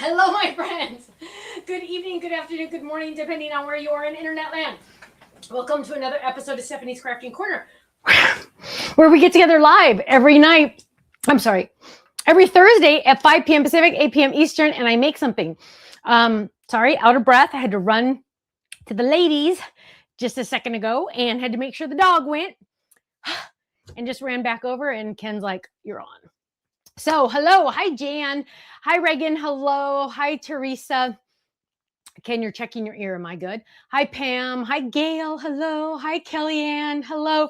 Hello, my friends. Good evening, good afternoon, good morning, depending on where you are in internet land. Welcome to another episode of Stephanie's Crafting Corner, where we get together live every Thursday at 5 p.m. Pacific, 8 p.m. Eastern, and I make something. Sorry, out of breath. I had to run to the ladies just a second ago and had to make sure the dog went and just ran back over, and Ken's like, you're on. So, hello. Hi, Jan. Hi, Reagan. Hello. Hi, Teresa. Ken, you're checking your ear. Am I good? Hi, Pam. Hi, Gail. Hello. Hi, Kellyanne. Hello.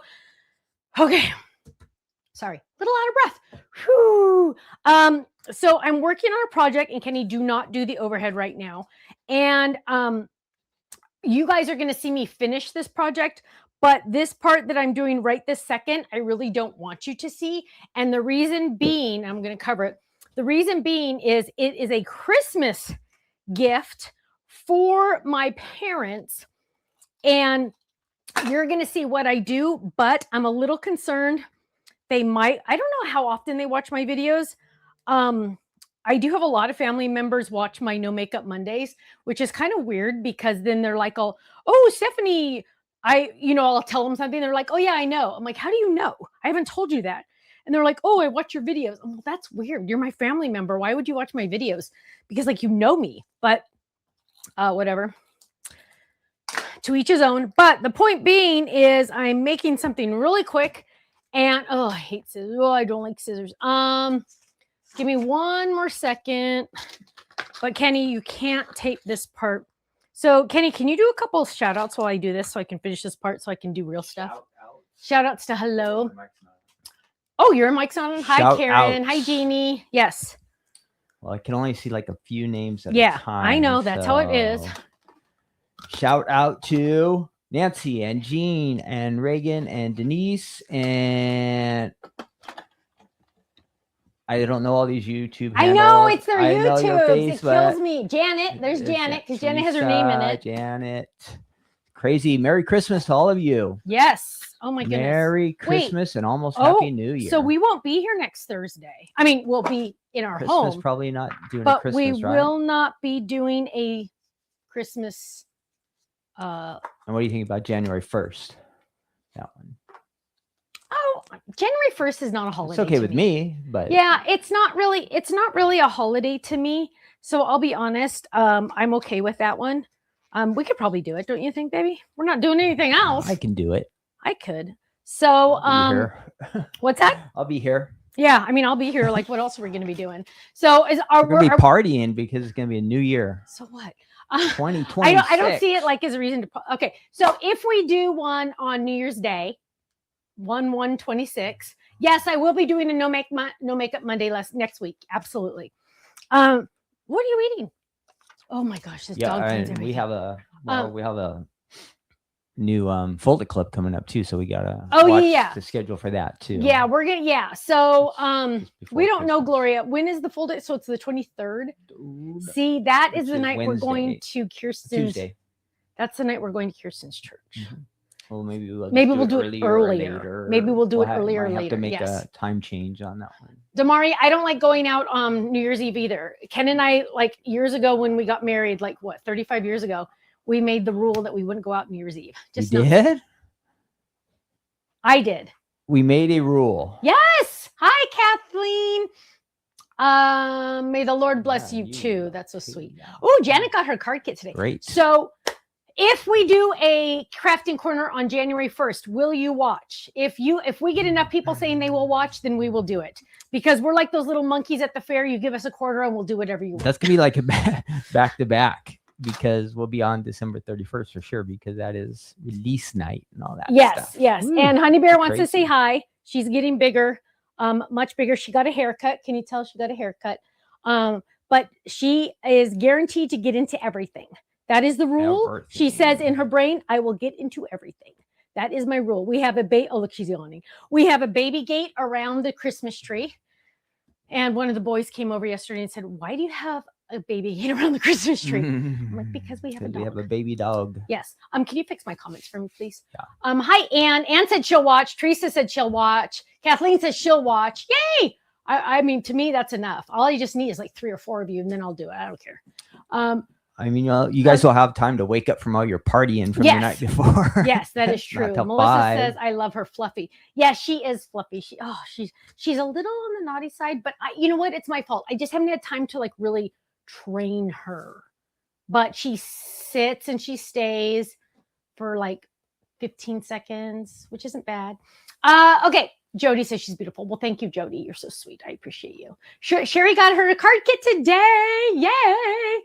Okay. Sorry. A little out of breath. Whew. So I'm working on a project, and Kenny, do not do the overhead right now. And you guys are going to see me finish this project. But this part that I'm doing right this second, I really don't want you to see. And the reason being, I'm going to cover it. The reason being is it is a Christmas gift for my parents. And you're going to see what I do, but I'm a little concerned. I don't know how often they watch my videos. I do have a lot of family members watch my No Makeup Mondays, which is kind of weird because then they're like, oh, Stephanie, I'll tell them something. They're like, oh yeah, I know. I'm like, how do you know? I haven't told you that. And they're like, oh, I watch your videos. I'm like, that's weird. You're my family member. Why would you watch my videos? Because you know me, but whatever. To each his own. But the point being is I'm making something really quick and, I hate scissors. Oh, I don't like scissors. Give me one more second. But Kenny, you can't tape this part. So, Kenny, can you do a couple of shout outs while I do this so I can finish this part so I can do real stuff? Shout outs to hello. Oh, your mic's on. Hi, Karen. Hi, Jeannie. Yes. Well, I can only see like a few names at a time. I know. That's how it is. Shout out to Nancy and Jean and Reagan and Denise and... I don't know all these YouTube handles. I know, it's their YouTube. Face, it kills me. Janet, there's Janet, because Janet has her name in it. Janet. Crazy. Merry Christmas to all of you. Yes. Oh my goodness. Merry Christmas and almost Happy New Year. So we won't be here next Thursday. I mean, we'll be in our Christmas, home. Probably not doing but a Christmas, we will not be doing a Christmas. And what do you think about January 1st? That one. Oh, January 1st is not a holiday. It's okay with me, but yeah, it's not really a holiday to me. So I'll be honest, I'm okay with that one. We could probably do it, don't you think, baby? We're not doing anything else. I can do it. I could. So what's that? I'll be here. Yeah, I mean, I'll be here. Like, what else are we going to be doing? So we're going to be partying because it's going to be a new year. So what? 2020. I don't see it like as a reason to. Okay, so if we do one on New Year's Day. 1/1/26. Yes, I will be doing a no makeup Monday next week. Absolutely. What are you eating? Oh my gosh, this dog cleans everything. We have a new Folded Club coming up too, so we gotta watch the schedule for that too. Yeah, we're gonna So we don't know, Gloria. When is the Folded? So it's the 23rd. See, that is the night we're going to Kirsten's. Tuesday. That's the night we're going to Kirsten's church. Mm-hmm. Well, maybe we'll do it earlier. Maybe we'll do it earlier or later. Have to make a time change on that one. Damari, I don't like going out on New Year's Eve either. Ken and I, like years ago when we got married, 35 years ago, we made the rule that we wouldn't go out New Year's Eve. Did? I did. We made a rule. Yes. Hi, Kathleen. May the Lord bless you too. That's so sweet. Oh, Janet got her card kit today. Great. So if we do a crafting corner on January 1st, will you watch? If we get enough people saying they will watch, then we will do it. Because we're like those little monkeys at the fair. You give us a quarter and we'll do whatever you want. That's going to be like a back to back because we'll be on December 31st for sure because that is release night and all that stuff. Yes. Ooh, and Honey Bear wants to say hi. She's getting bigger, much bigger. She got a haircut. Can you tell she got a haircut? But she is guaranteed to get into everything. That is the rule. Everything. She says in her brain, I will get into everything. That is my rule. We have oh, look, she's yawning. We have a baby gate around the Christmas tree. And one of the boys came over yesterday and said, why do you have a baby gate around the Christmas tree? I'm like, because we have a dog. We have a baby dog. Yes. Can you fix my comments for me, please? Yeah. Hi, Anne. Anne said she'll watch. Teresa said she'll watch. Kathleen says she'll watch. Yay. I mean, to me, that's enough. All I just need is like 3 or 4 of you, and then I'll do it. I don't care. I mean, you guys will have time to wake up from all your partying from the night before. Yes, that is true. Melissa says, I love her Fluffy. Yeah, she is Fluffy. She's a little on the naughty side, but you know what? It's my fault. I just haven't had time to like really train her. But she sits and she stays for like 15 seconds, which isn't bad. Okay. Jody says she's beautiful. Well, thank you, Jody. You're so sweet. I appreciate you. Sherry got her a card kit today. Yay.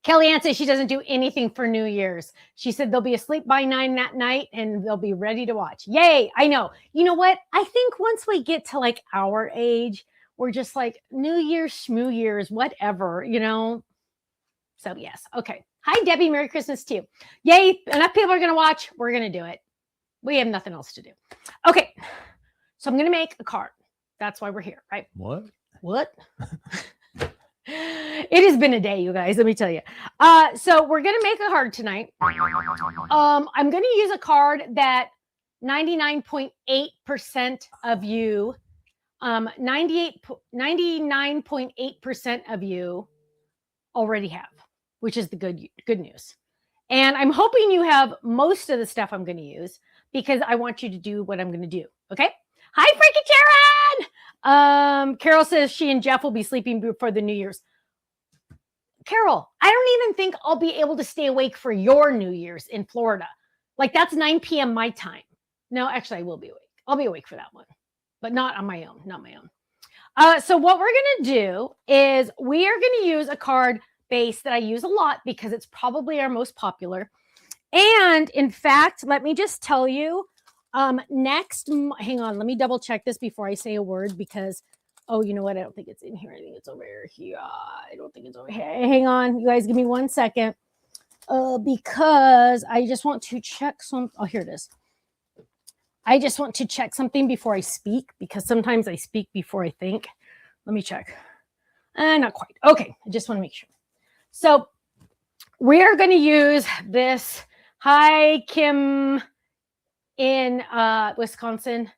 Kellyanne says she doesn't do anything for New Year's. She said they'll be asleep by 9 that night and they'll be ready to watch. Yay. I know. You know what? I think once we get to like our age, we're just like New Year's, Schmoo Year's, whatever, you know? So yes. Okay. Hi, Debbie. Merry Christmas to you. Yay. Enough people are going to watch. We're going to do it. We have nothing else to do. Okay. So I'm going to make a card. That's why we're here, right? What? It has been a day, you guys. Let me tell you. So we're going to make a card tonight. I'm going to use a card that 99.8% of you, 99.8% of you already have, which is the good news. And I'm hoping you have most of the stuff I'm going to use because I want you to do what I'm going to do. Okay. Hi, Frankie Sharon. Carol says she and Jeff will be sleeping before the New Year's. Carol, I don't even think I'll be able to stay awake for your New Year's in Florida. Like that's 9 p.m. my time. No, actually I will be awake. I'll be awake for that one, but not on my own, So what we're going to do is we are going to use a card base that I use a lot because it's probably our most popular. And in fact, let me just tell you, hang on, let me double check this before I say a word because, oh, you know what? I don't think it's in here. I think it's over here. I don't think it's over here. Hang on, you guys give me 1 second because I just want to check some. Oh, here it is. I just want to check something before I speak because sometimes I speak before I think. Let me check. Not quite. Okay, I just want to make sure. So we are going to use this. Hi, Kim in Wisconsin.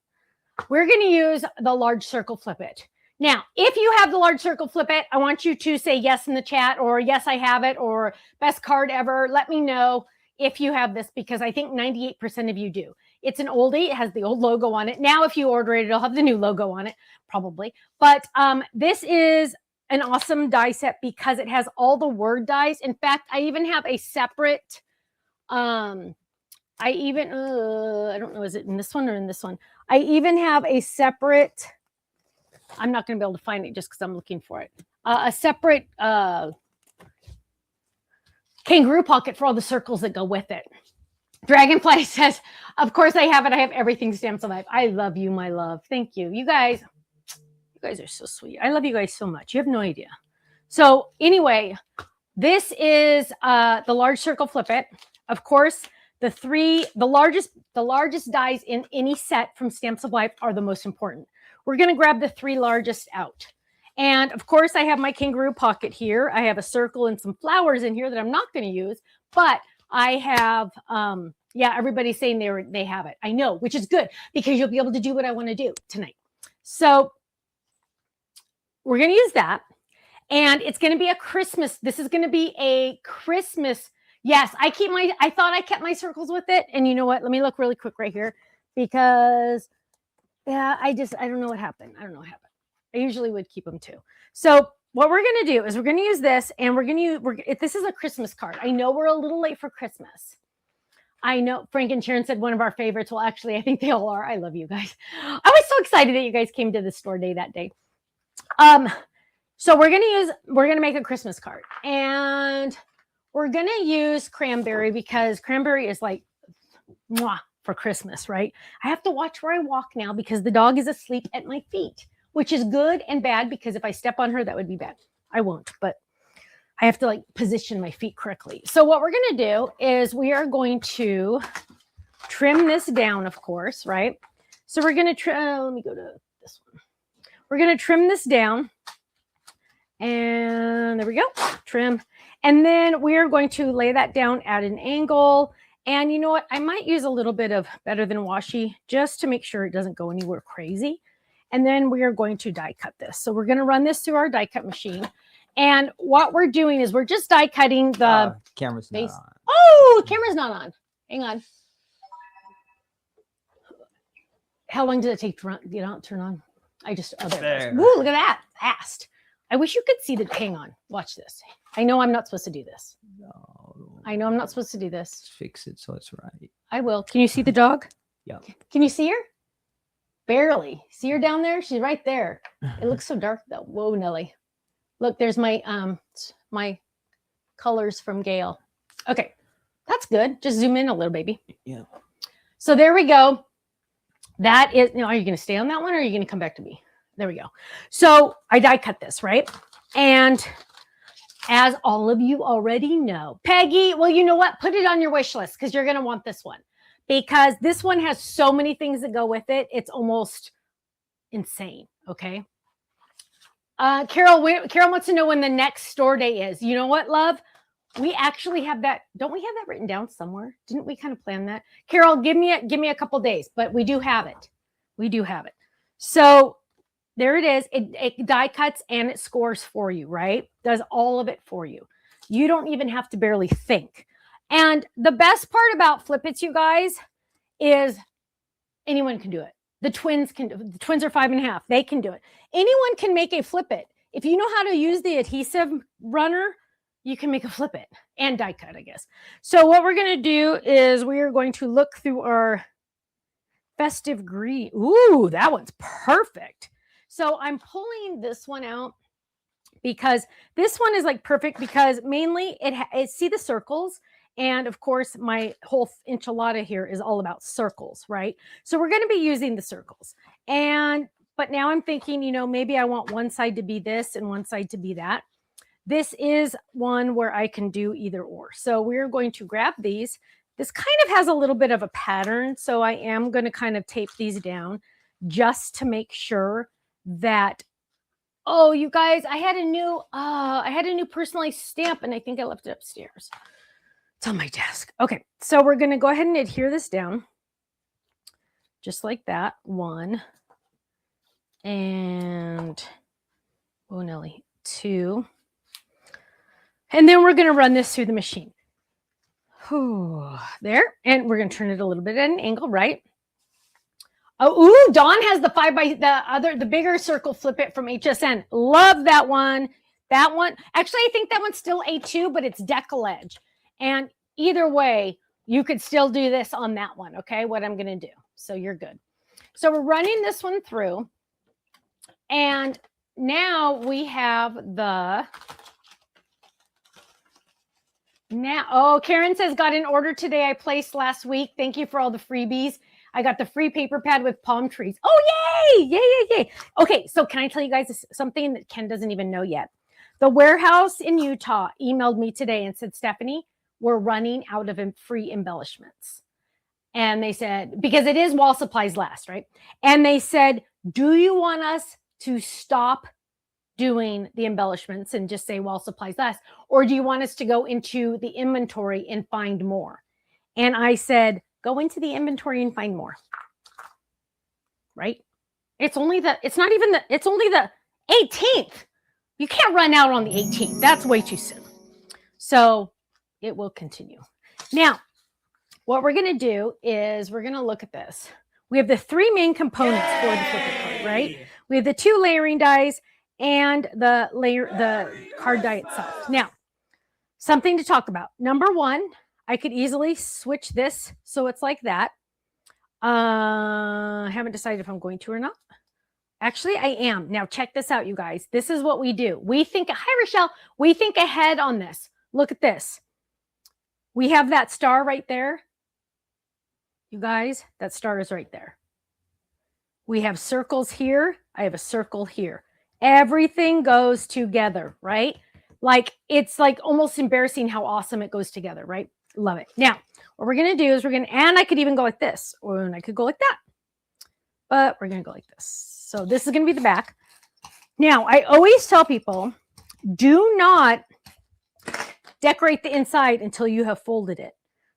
We're going to use the large circle flip it. Now, if you have the large circle flip it, I want you to say yes in the chat or yes, I have it or best card ever. Let me know if you have this because I think 98% of you do. It's an oldie. It has the old logo on it. Now, if you order it, it'll have the new logo on it, probably. But this is an awesome die set because it has all the word dies. In fact, I even have a separate, I don't know, is it in this one or in this one? I even have a separate, I'm not going to be able to find it just because I'm looking for it. A separate kangaroo pocket for all the circles that go with it. Dragonfly says, of course I have it. I have everything Stamps Alive. I love you, my love. Thank you. You guys are so sweet. I love you guys so much. You have no idea. So anyway, this is the large circle flip it. Of course, the largest dies in any set from Stamps of Life are the most important. We're going to grab the 3 largest out. And of course, I have my kangaroo pocket here. I have a circle and some flowers in here that I'm not going to use, but I have, everybody's saying they have it. I know, which is good because you'll be able to do what I want to do tonight. So we're going to use that. And it's going to be a Christmas. This is going to be a Christmas. Yes, I thought I kept my circles with it. And you know what? Let me look really quick right here because I don't know what happened. I usually would keep them too. So what we're going to do is we're going to use this and this is a Christmas card. I know we're a little late for Christmas. I know Frank and Sharon said one of our favorites. Well, actually, I think they all are. I love you guys. I was so excited that you guys came to the store day that day. So we're going to make a Christmas card and we're going to use cranberry because cranberry is like mwah, for Christmas, right? I have to watch where I walk now because the dog is asleep at my feet, which is good and bad because if I step on her, that would be bad. I won't, but I have to like position my feet correctly. So what we're going to do is we are going to trim this down, of course, right? So we're going to trim, let me go to this one. We're going to trim this down and there we go, trim. And then we are going to lay that down at an angle. And you know what? I might use a little bit of Better Than Washi just to make sure it doesn't go anywhere crazy. And then we are going to die cut this. So we're going to run this through our die cut machine. And what we're doing is we're just die cutting the camera's base. not on. Oh, camera's not on. Hang on. How long did it take to turn on? I just, oh, there. Ooh, look at that. Fast. I wish you could see the, hang on. Watch this. I know I'm not supposed to do this. No. I know I'm not supposed to do this. Fix it so it's right. I will. Can you see the dog? Yeah. Can you see her? Barely. See her down there? She's right there. It looks so dark though. Whoa, Nelly. Look, there's my my colors from Gail. Okay. That's good. Just zoom in a little, baby. Yeah. So there we go. That is, are you going to stay on that one or are you going to come back to me? There we go. So I die cut this, right? And as all of you already know, Peggy, well, you know what? Put it on your wish list because you're going to want this one because this one has so many things that go with it. It's almost insane. Okay. Carol wants to know when the next store day is. You know what, love? We actually have that. Don't we have that written down somewhere? Didn't we kind of plan that? Carol, give me a couple days, but we do have it. We do have it. So there it is. It die cuts and it scores for you, right? Does all of it for you. You don't even have to barely think. And the best part about Flip Its, you guys, is anyone can do it. The twins can do it. The twins are 5.5. They can do it. Anyone can make a Flip It. If you know how to use the adhesive runner, you can make a Flip It and die cut, I guess. So what we're going to do is we are going to look through our festive green. Ooh, that one's perfect. So I'm pulling this one out because this one is like perfect because mainly it see the circles. And of course, my whole enchilada here is all about circles, right? So we're going to be using the circles. But now I'm thinking, maybe I want one side to be this and one side to be that. This is one where I can do either or. So we're going to grab these. This kind of has a little bit of a pattern. So I am going to kind of tape these down just to make sure that, oh, you guys, I had a new personalized stamp and I think I left it upstairs. It's on my desk. Okay. So we're going to go ahead and adhere this down just like that. One and, oh, Nelly, 2. And then we're going to run this through the machine. There. And we're going to turn it a little bit at an angle, right? Oh, ooh, Dawn has the bigger circle Flip It from HSN. Love that one. That one. Actually, I think that one's still A2, but it's decollage. And either way, you could still do this on that one. Okay. What I'm going to do. So you're good. So we're running this one through. And now we have Karen says, got an order today I placed last week. Thank you for all the freebies. I got the free paper pad with palm trees. Oh, yay. Yay. Okay. So can I tell you guys something that Ken doesn't even know yet? The warehouse in Utah emailed me today and said, Stephanie, we're running out of free embellishments. And they said, because it is while supplies last, right? And they said, do you want us to stop doing the embellishments and just say while supplies last? Or do you want us to go into the inventory and find more? And I said, go into the inventory and find more. Right? It's only the 18th. You can't run out on the 18th. That's way too soon. So it will continue. Now, what we're going to do is we're going to look at this. We have the 3 main components for the Flip It card, right? We have the 2 layering dies and the card die itself. Now, something to talk about. Number 1, I could easily switch this so it's like that. I haven't decided if I'm going to or not. Actually, I am. Now, check this out, you guys. This is what we do. Hi, Rochelle. We think ahead on this. Look at this. We have that star right there. You guys, that star is right there. We have circles here. I have a circle here. Everything goes together, right? Like, it's like almost embarrassing how awesome it goes together, right? Love it. Now, what we're going to do is and I could even go like this, or I could go like that, but we're going to go like this. So this is going to be the back. Now, I always tell people, do not decorate the inside until you have folded it,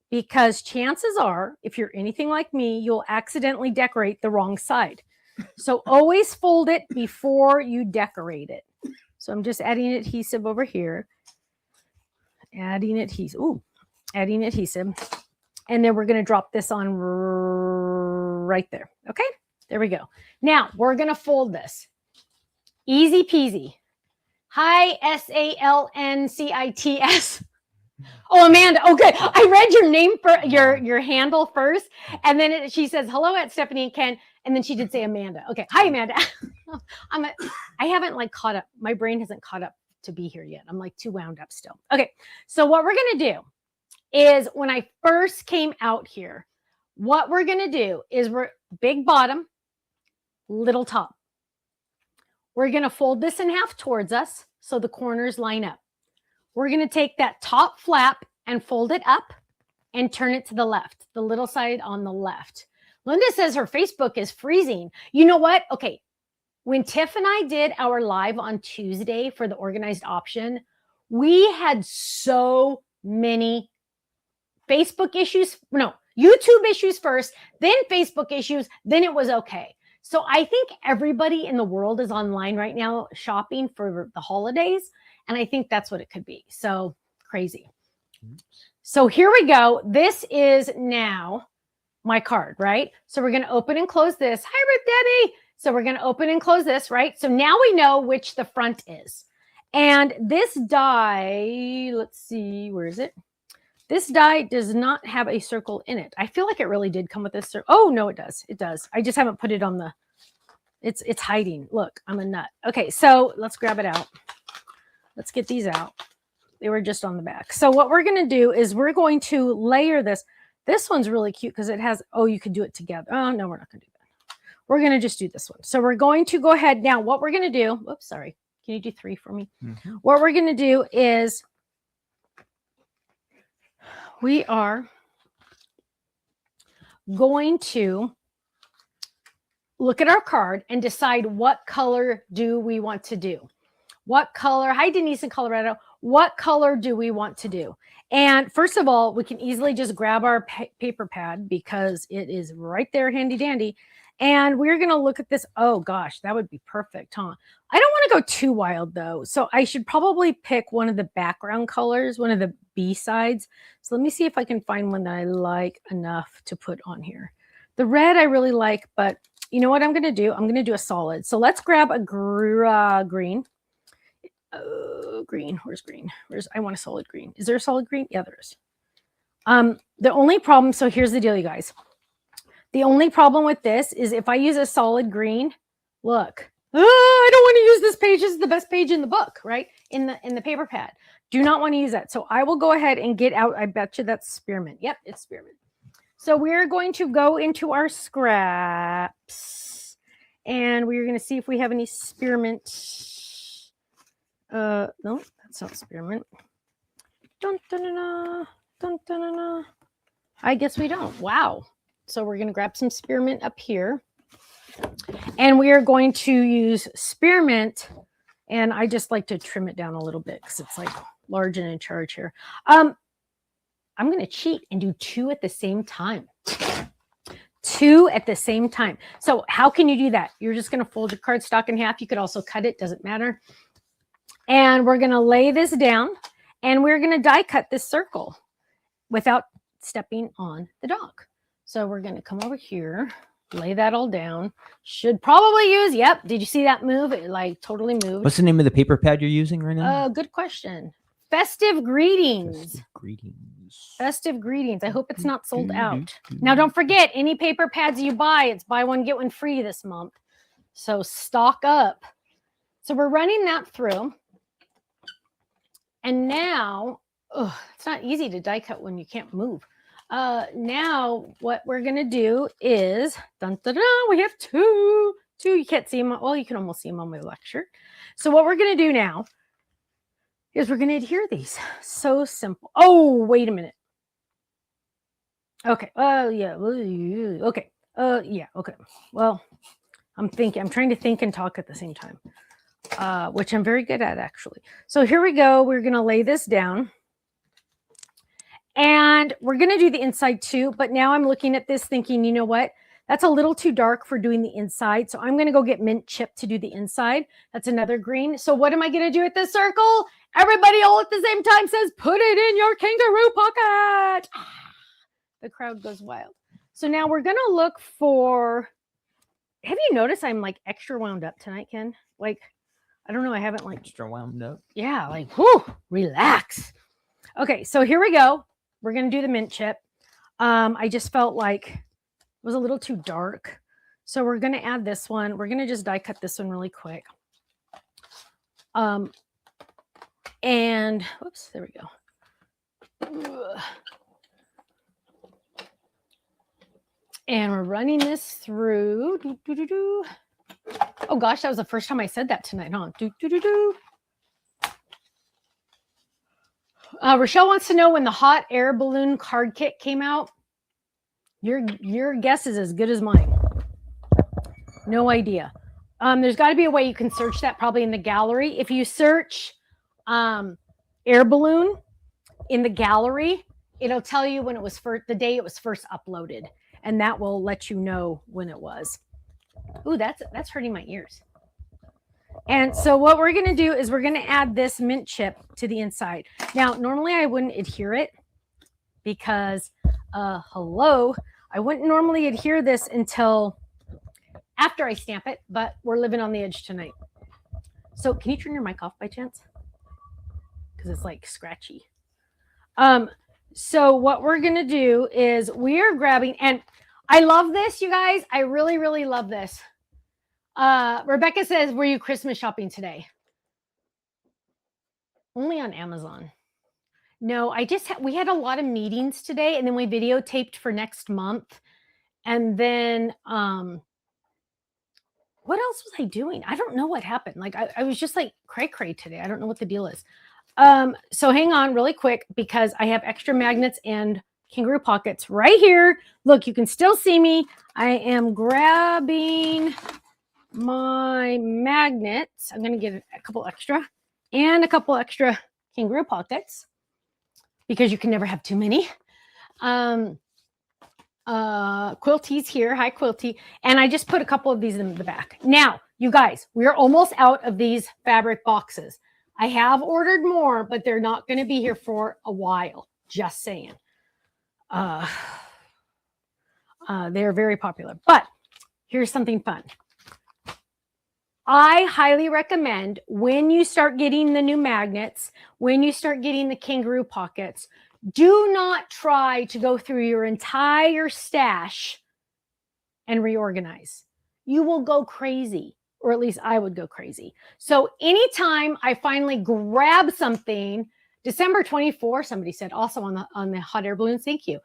because chances are, if you're anything like me, you'll accidentally decorate the wrong side. So always fold it before you decorate it. So I'm just adding adhesive over here. Adding adhesive. Ooh, adding adhesive. And then we're going to drop this on right there. Okay, there we go. Now we're going to fold this. Easy peasy. Hi, SALNCITS. Oh, Amanda. Okay, I read your name for your handle first, and then she says hello at Stephanie and Ken, and then she did say Amanda. Okay, hi Amanda. I haven't like caught up. My brain hasn't caught up to be here yet. I'm like too wound up still. Okay, so what we're gonna do is when I first came out here, what we're gonna do is we're big bottom, little top. We're gonna fold this in half towards us so the corners line up. We're going to take that top flap and fold it up and turn it to the left, the little side on the left. Linda says her Facebook is freezing. You know what? Okay. When Tiff and I did our live on Tuesday for the organized option, we had so many Facebook issues. No, YouTube issues first, then Facebook issues. Then it was okay. So I think everybody in the world is online right now shopping for the holidays. And I think that's what it could be. So crazy. So here we go. This is now my card, right? So we're going to open and close this. Hi, Ruth Debbie. So we're going to open and close this, right? So now we know which the front is. And this die, let's see, where is it? This die does not have a circle in it. I feel like it really did come with this circle. Oh, no, it does. It does. I just haven't put it on the, it's hiding. Look, I'm a nut. Okay, so let's grab it out. Let's get these out. They were just on the back. So what we're going to do is we're going to layer this. This one's really cute because it has, oh, you could do it together. Oh, no, we're not going to do that. We're going to just do this one. So we're going to go ahead. Now, what we're going to do, oops, sorry. Can you do 3 for me? Mm-hmm. What we're going to do is we are going to look at our card and decide what color do we want to do. What color? Hi, Denise in Colorado. What color do we want to do? And first of all, we can easily just grab our paper pad because it is right there, handy dandy. And we're going to look at this. Oh, gosh, that would be perfect, huh? I don't want to go too wild, though. So I should probably pick one of the background colors, one of the B sides. So let me see if I can find one that I like enough to put on here. The red I really like, but you know what I'm going to do? I'm going to do a solid. So let's grab a green. Green. Where's green? I want a solid green. Is there a solid green? Yeah, there is. The only problem, so here's the deal, you guys. The only problem with this is if I use a solid green, look, I don't want to use this page. This is the best page in the book, right? In the paper pad. Do not want to use that. So I will go ahead and get out. I bet you that's spearmint. Yep, it's spearmint. So we're going to go into our scraps and we're going to see if we have any spearmint. No, that's not spearmint. Dun, dun, dun, dun, dun, dun, dun, dun. I guess we don't. Wow. So we're going to grab some spearmint up here. And we are going to use spearmint. And I just like to trim it down a little bit because it's like large and in charge here. I'm going to cheat and do 2 at the same time. 2 at the same time. So how can you do that? You're just going to fold your cardstock in half. You could also cut it. Doesn't matter. And we're going to lay this down and we're going to die cut this circle without stepping on the dog. So we're going to come over here, lay that all down. Should probably use, yep. Did you see that move? It like totally moved. What's the name of the paper pad you're using right now? Good question. Festive Greetings. Festive Greetings. Festive Greetings. I hope it's not sold out. Now, don't forget, any paper pads you buy, it's buy one, get one free this month. So stock up. So we're running that through. And now, it's not easy to die cut when you can't move. Now, what we're going to do is, dun, dun, dun, we have two. You can't see them. Well, you can almost see them on my lecture. So what we're going to do now is we're going to adhere these. So simple. Oh, wait a minute. Okay. Yeah. Okay. Yeah. Okay. Well, I'm trying to think and talk at the same time. Which I'm very good at, actually. So here we go. We're going to lay this down. And we're going to do the inside too. But now I'm looking at this thinking, you know what? That's a little too dark for doing the inside. So I'm going to go get mint chip to do the inside. That's another green. So what am I going to do with this circle? Everybody all at the same time says, put it in your kangaroo pocket. The crowd goes wild. So now we're going to look for, have you noticed I'm like extra wound up tonight, Ken? Like, I don't know. I haven't like Extra wound up. Yeah, like, whoo, relax. Okay, so here we go. We're going to do the mint chip. I just felt like it was a little too dark. So we're going to add this one. We're going to just die cut this one really quick. And, whoops, there we go. And we're running this through. Oh gosh, that was the first time I said that tonight, huh? Rochelle wants to know when the hot air balloon card kit came out. Your guess is as good as mine. No idea. There's got to be a way you can search that, probably in the gallery. If you search air balloon in the gallery, it'll tell you when it was first, the day it was first uploaded, and that will let you know when it was. Ooh, that's hurting my ears. And so what we're going to do is we're going to add this mint chip to the inside. Now, normally I wouldn't adhere it because, hello, I wouldn't normally adhere this until after I stamp it, but we're living on the edge tonight. So can you turn your mic off by chance? Because it's like scratchy. So what we're going to do is we are grabbing, and I love this, you guys. I really, really love this. Rebecca says, were you Christmas shopping today? Only on Amazon. No, we had a lot of meetings today, and then we videotaped for next month. And then, what else was I doing? I don't know what happened. Like, I was just like cray today. I don't know what the deal is. So hang on really quick, because I have extra magnets and kangaroo pockets right here. Look, you can still see me. I am grabbing my magnets. I'm going to get a couple extra and a couple extra kangaroo pockets, because you can never have too many. Quilty's here. Hi, Quilty. And I just put a couple of these in the back. Now, you guys, we're almost out of these fabric boxes. I have ordered more, but they're not going to be here for a while. Just saying. They're very popular. But here's something fun. I highly recommend, when you start getting the new magnets, when you start getting the kangaroo pockets, do not try to go through your entire stash and reorganize. You will go crazy, or at least I would go crazy. So anytime I finally grab something, December 24, somebody said, also on the hot air balloons, thank you.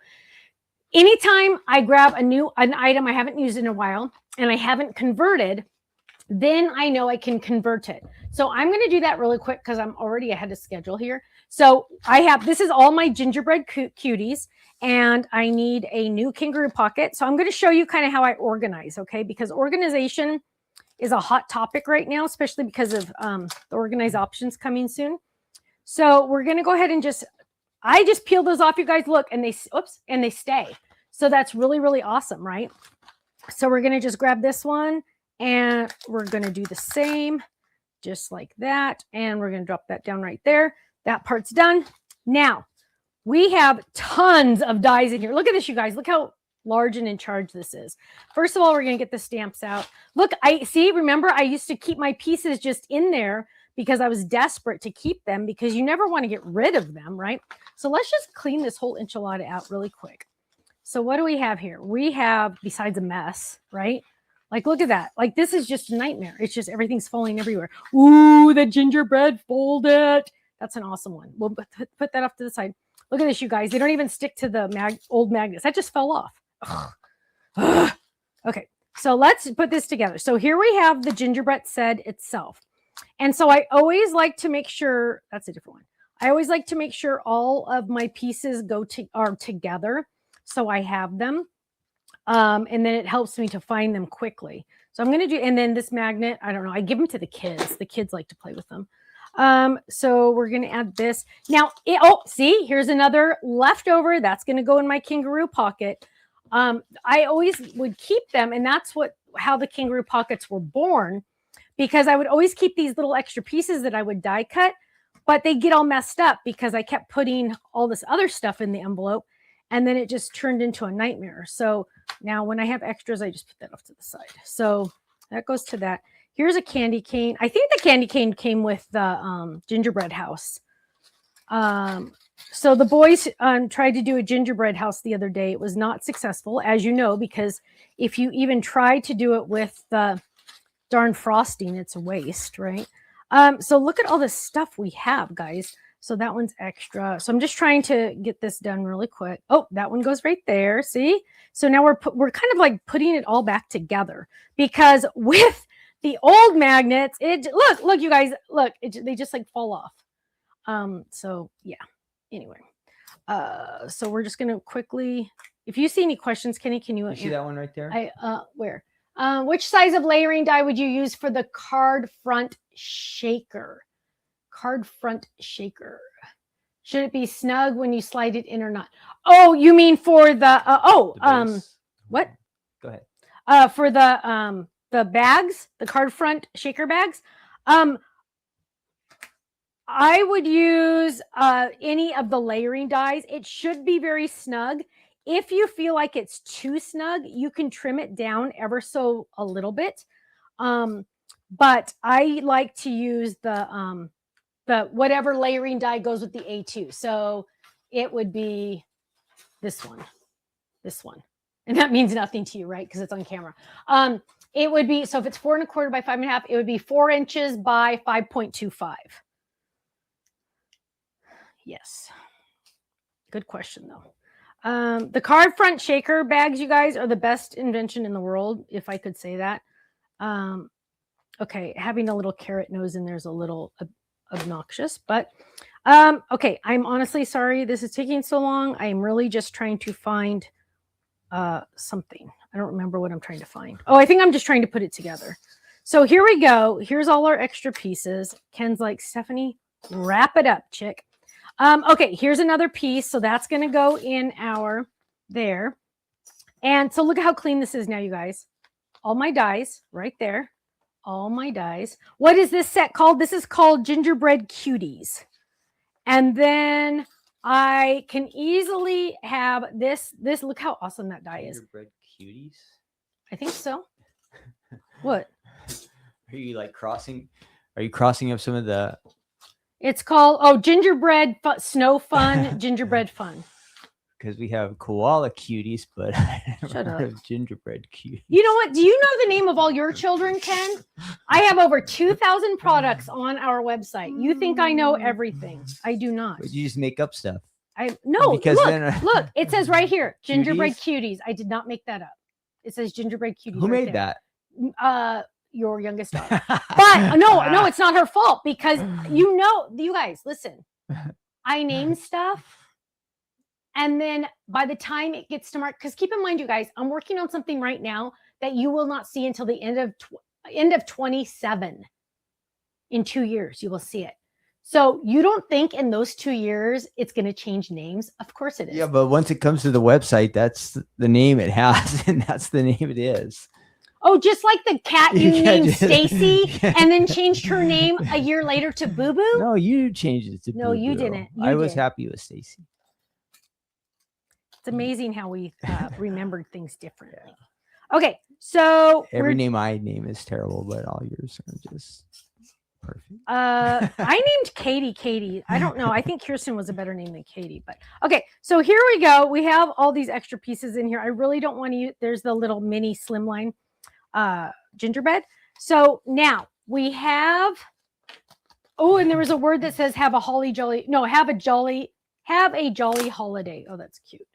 Anytime I grab an item I haven't used in a while and I haven't converted, then I know I can convert it. So I'm going to do that really quick because I'm already ahead of schedule here. So this is all my gingerbread cuties, and I need a new kangaroo pocket. So I'm going to show you kind of how I organize, okay? Because organization is a hot topic right now, especially because of the organize options coming soon. So we're going to go ahead and I just peel those off, you guys. Look, and they stay. So that's really, really awesome, right? So we're going to just grab this one, and we're going to do the same, just like that. And we're going to drop that down right there. That part's done. Now, we have tons of dies in here. Look at this, you guys. Look how large and in charge this is. First of all, we're going to get the stamps out. Look, remember, I used to keep my pieces just in there because I was desperate to keep them, because you never want to get rid of them, right? So let's just clean this whole enchilada out really quick. So what do we have here? We have, besides a mess, right? Like, look at that. Like, this is just a nightmare. It's just everything's falling everywhere. Ooh, the gingerbread folded. That's an awesome one. We'll put that off to the side. Look at this, you guys. They don't even stick to the old magnets. That just fell off. Ugh. Okay, so let's put this together. So here we have the gingerbread set itself. And so I always like to make sure, that's a different one. I always like to make sure all of my pieces are together, so I have them. And then it helps me to find them quickly. So I'm going to do, and then this magnet, I don't know, I give them to the kids. The kids like to play with them. So we're going to add this. Now, see, here's another leftover. That's going to go in my kangaroo pocket. I always would keep them, and that's how the kangaroo pockets were born, because I would always keep these little extra pieces that I would die cut, but they get all messed up because I kept putting all this other stuff in the envelope, and then it just turned into a nightmare. So now when I have extras, I just put that off to the side. So that goes to that. Here's a candy cane. I think the candy cane came with the gingerbread house. So the boys tried to do a gingerbread house the other day. It was not successful, as you know, because if you even try to do it with the darn frosting, it's a waste, right? So look at all this stuff we have, guys. So that one's extra. So I'm just trying to get this done really quick. Oh, that one goes right there. See? So now we're kind of like putting it all back together, because with the old magnets, look, you guys, look, they just like fall off. So yeah. Anyway, so we're just gonna quickly. If you see any questions, Kenny, can you see that one right there? Where? Which size of layering die would you use for the card front shaker? Card front shaker. Should it be snug when you slide it in or not? Oh, you mean for the what? Go ahead. For the bags, the card front shaker bags. I would use any of the layering dies. It should be very snug. If you feel like it's too snug, you can trim it down ever so a little bit. But I like to use the whatever layering die goes with the A2. So it would be this one. And that means nothing to you, right? Because it's on camera. It would be, so if it's 4 1/4 by 5 1/2, it would be 4 inches by 5.25. Yes. Good question, though. The card front shaker bags, you guys, are the best invention in the world, if I could say that. Okay, having a little carrot nose in there is a little obnoxious, but okay, I'm honestly sorry this is taking so long. I am really just trying to find something. I don't remember what I'm trying to find. Oh, I think I'm just trying to put it together. So here we go. Here's all our extra pieces. Ken's like, Stephanie, wrap it up, chick. Okay, here's another piece. So that's going to go in our there. And so look at how clean this is now, you guys. All my dies right there. All my dies. What is this set called? This is called Gingerbread Cuties. And then I can easily have this. Look how awesome that die is. Gingerbread Cuties? I think so. What? Are you like crossing? Are you crossing up some of the... It's called, Gingerbread Snow Fun, Gingerbread Fun. Because we have koala cuties, but I never Shut heard up. of gingerbread cuties. You know what? Do you know the name of all your children, Ken? I have over 2,000 products on our website. You think I know everything. I do not. But you just make up stuff. No, because look, it says right here, Gingerbread Cuties. I did not make that up. It says Gingerbread Cuties. Who made that? Your youngest daughter. But no, it's not her fault, because you guys, listen, I name stuff, and then by the time it gets to mark, because keep in mind, you guys, I'm working on something right now that you will not see until the end of 27. In 2 years, you will see it. So you don't think in those 2 years it's going to change names? Of course it is. Yeah, but once it comes to the website, that's the name it has, and that's the name it is. Oh, just like the cat you named Stacy and then changed her name a year later to Boo Boo? No, you changed it to Boo Boo. No, you didn't. I was happy with Stacy. It's amazing how we remembered things differently. Yeah. Okay, so every name I name is terrible, but all yours are just perfect. I named Katie. I don't know. I think Kirsten was a better name than Katie, but okay. So here we go. We have all these extra pieces in here. I really don't want to use. There's the little mini slimline gingerbread. So now we have, and there was a word that says have a jolly holiday. Oh, that's cute.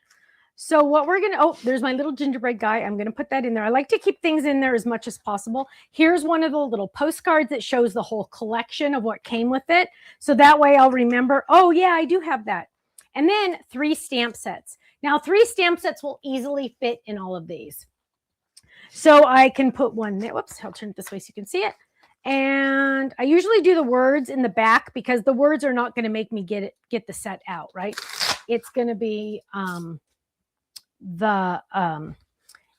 So what we're going to, there's my little gingerbread guy. I'm going to put that in there. I like to keep things in there as much as possible. Here's one of the little postcards that shows the whole collection of what came with it. So that way I'll remember, oh yeah, I do have that. And then 3 stamp sets. Now 3 stamp sets will easily fit in all of these. So I can put one there. Whoops, I'll turn it this way so you can see it. And I usually do the words in the back because the words are not going to make me get the set out, right? It's going to be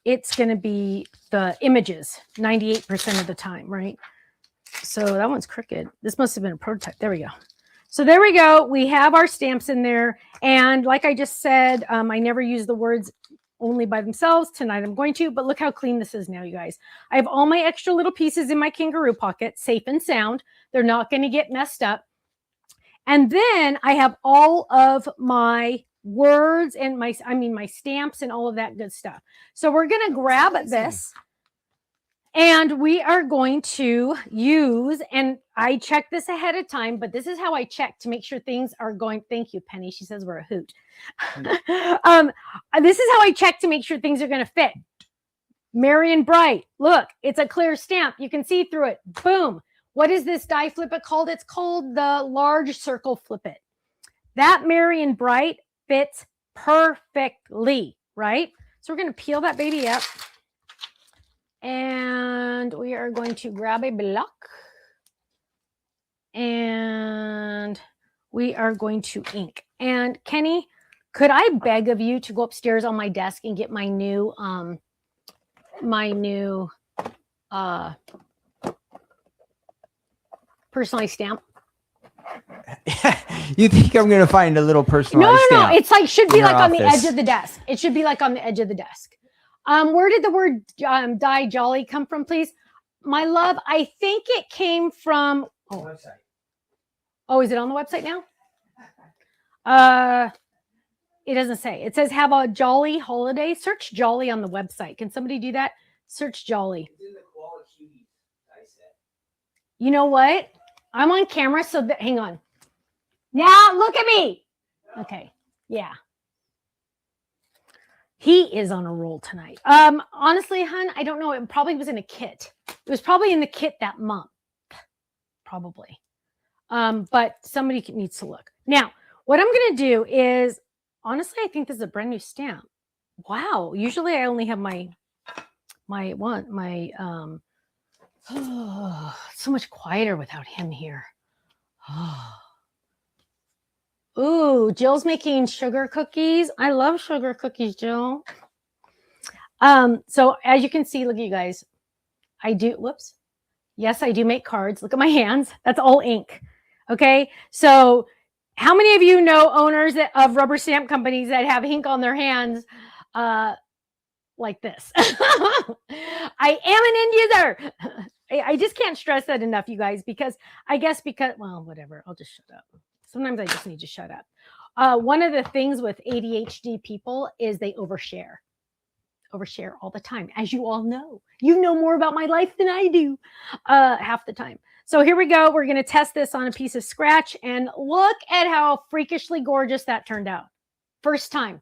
it's going to be the images 98% of the time, right? So that one's crooked. This must have been a prototype. There we go. So there we go. We have our stamps in there. And like I just said, I never use the words only by themselves. Tonight I'm going to, but look how clean this is now, you guys. I have all my extra little pieces in my kangaroo pocket, safe and sound. They're not going to get messed up. And then I have all of my words and my stamps and all of that good stuff. So we're going to grab this. And we are going to use, and I check this ahead of time, but this is how I check to make sure things are going. Thank you, Penny. She says we're a hoot. This is how I check to make sure things are going to fit. Marion Bright. Look, it's a clear stamp. You can see through it. Boom. What is this die flip it called? It's called the large circle flip it. That Marion Bright fits perfectly, right? So we're going to peel that baby up. And we are going to grab a block. And we are going to ink. And Kenny, could I beg of you to go upstairs on my desk and get my new personalized stamp? You think I'm going to find a little personalized stamp? No. It's like, should be like on the office. edge of the desk. It should be like on the edge of the desk. Where did the word die jolly come from, please? My love, I think it came from website. Oh, is it on the website now? It doesn't say. It says have a jolly holiday. Search jolly on the website. Can somebody do that? Search jolly. It's in the koala cuties, I said. You know what? I'm on camera, so hang on. Now look at me. Okay. Yeah. He is on a roll tonight. Honestly, hun, I don't know. It probably was in a kit. It was probably in the kit that month. Probably. But somebody needs to look. Now, what I'm going to do is, honestly, I think this is a brand new stamp. Wow. Usually I only have it's so much quieter without him here. Ooh, Jill's making sugar cookies. I love sugar cookies, Jill. So as you can see, look at you guys. I do, whoops. Yes, I do make cards. Look at my hands. That's all ink. Okay. So how many of you know owners of rubber stamp companies that have ink on their hands like this? I am an end user. I just can't stress that enough, you guys, because well, whatever. I'll just shut up. Sometimes I just need to shut up. One of the things with ADHD people is they overshare all the time. As you all know, you know more about my life than I do half the time. So here we go. We're going to test this on a piece of scratch and look at how freakishly gorgeous that turned out. First time,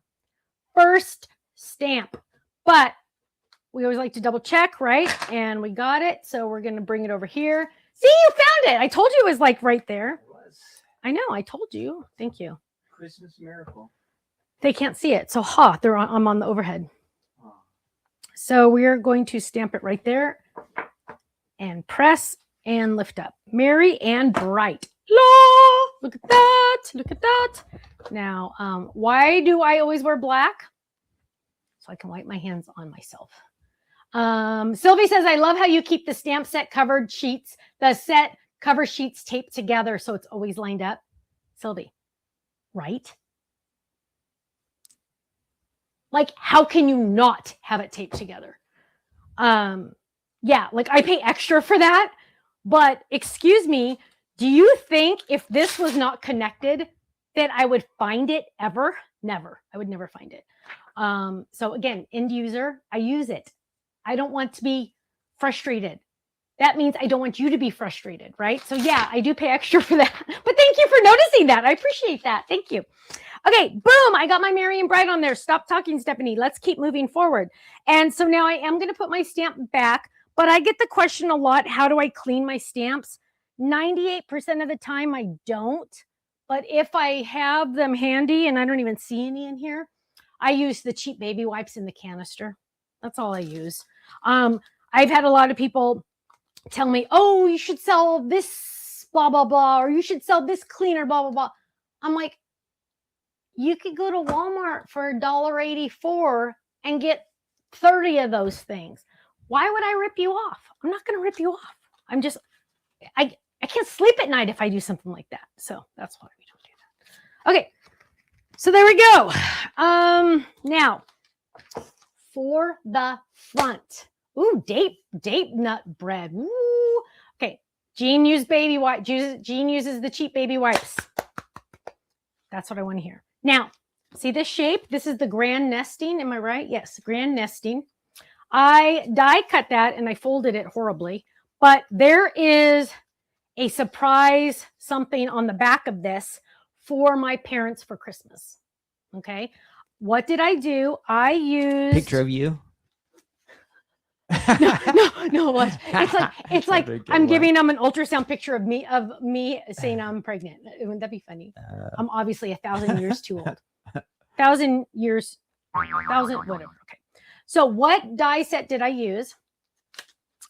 first stamp, but we always like to double check, right? And we got it. So we're going to bring it over here. See, you found it. I told you it was like right there. I know. I told you. Thank you. Christmas miracle. They can't see it. So I'm on the overhead. Oh. So we're going to stamp it right there and press and lift up. Merry and bright. La! Look at that. Look at that. Now, why do I always wear black? So I can wipe my hands on myself. Sylvie says, I love how you keep the stamp set covered sheets, the set cover sheets taped together so it's always lined up. Sylvie, right? Like, how can you not have it taped together? Yeah, like I pay extra for that, but excuse me, do you think if this was not connected that I would find it ever? Never. I would never find it. So again, end user, I use it. I don't want to be frustrated. That means I don't want you to be frustrated, right? So yeah, I do pay extra for that. But thank you for noticing that. I appreciate that. Thank you. Okay, boom. I got my Marion Bright on there. Stop talking, Stephanie. Let's keep moving forward. And so now I am going to put my stamp back, but I get the question a lot, how do I clean my stamps? 98% of the time I don't. But if I have them handy and I don't even see any in here, I use the cheap baby wipes in the canister. That's all I use. I've had a lot of people tell me, oh, you should sell this blah, blah, blah, or you should sell this cleaner, blah, blah, blah. I'm like, you could go to Walmart for $1.84 and get 30 of those things. Why would I rip you off? I'm not going to rip you off. I can't sleep at night if I do something like that. So that's why we don't do that. Okay. So there we go. Now for the front. Ooh, date nut bread. Ooh. Okay. Jean used baby wipes. Jean uses the cheap baby wipes. That's what I want to hear. Now, see this shape? This is the grand nesting. Am I right? Yes, grand nesting. I die cut that and I folded it horribly, but there is a surprise something on the back of this for my parents for Christmas. Okay. What did I do? I used Picture of you. no. What? It's like I'm giving them an ultrasound picture of me saying I'm pregnant. Wouldn't that be funny? I'm obviously 1,000 years too old. 1,000 years, 1,000 whatever. Okay. So what die set did I use?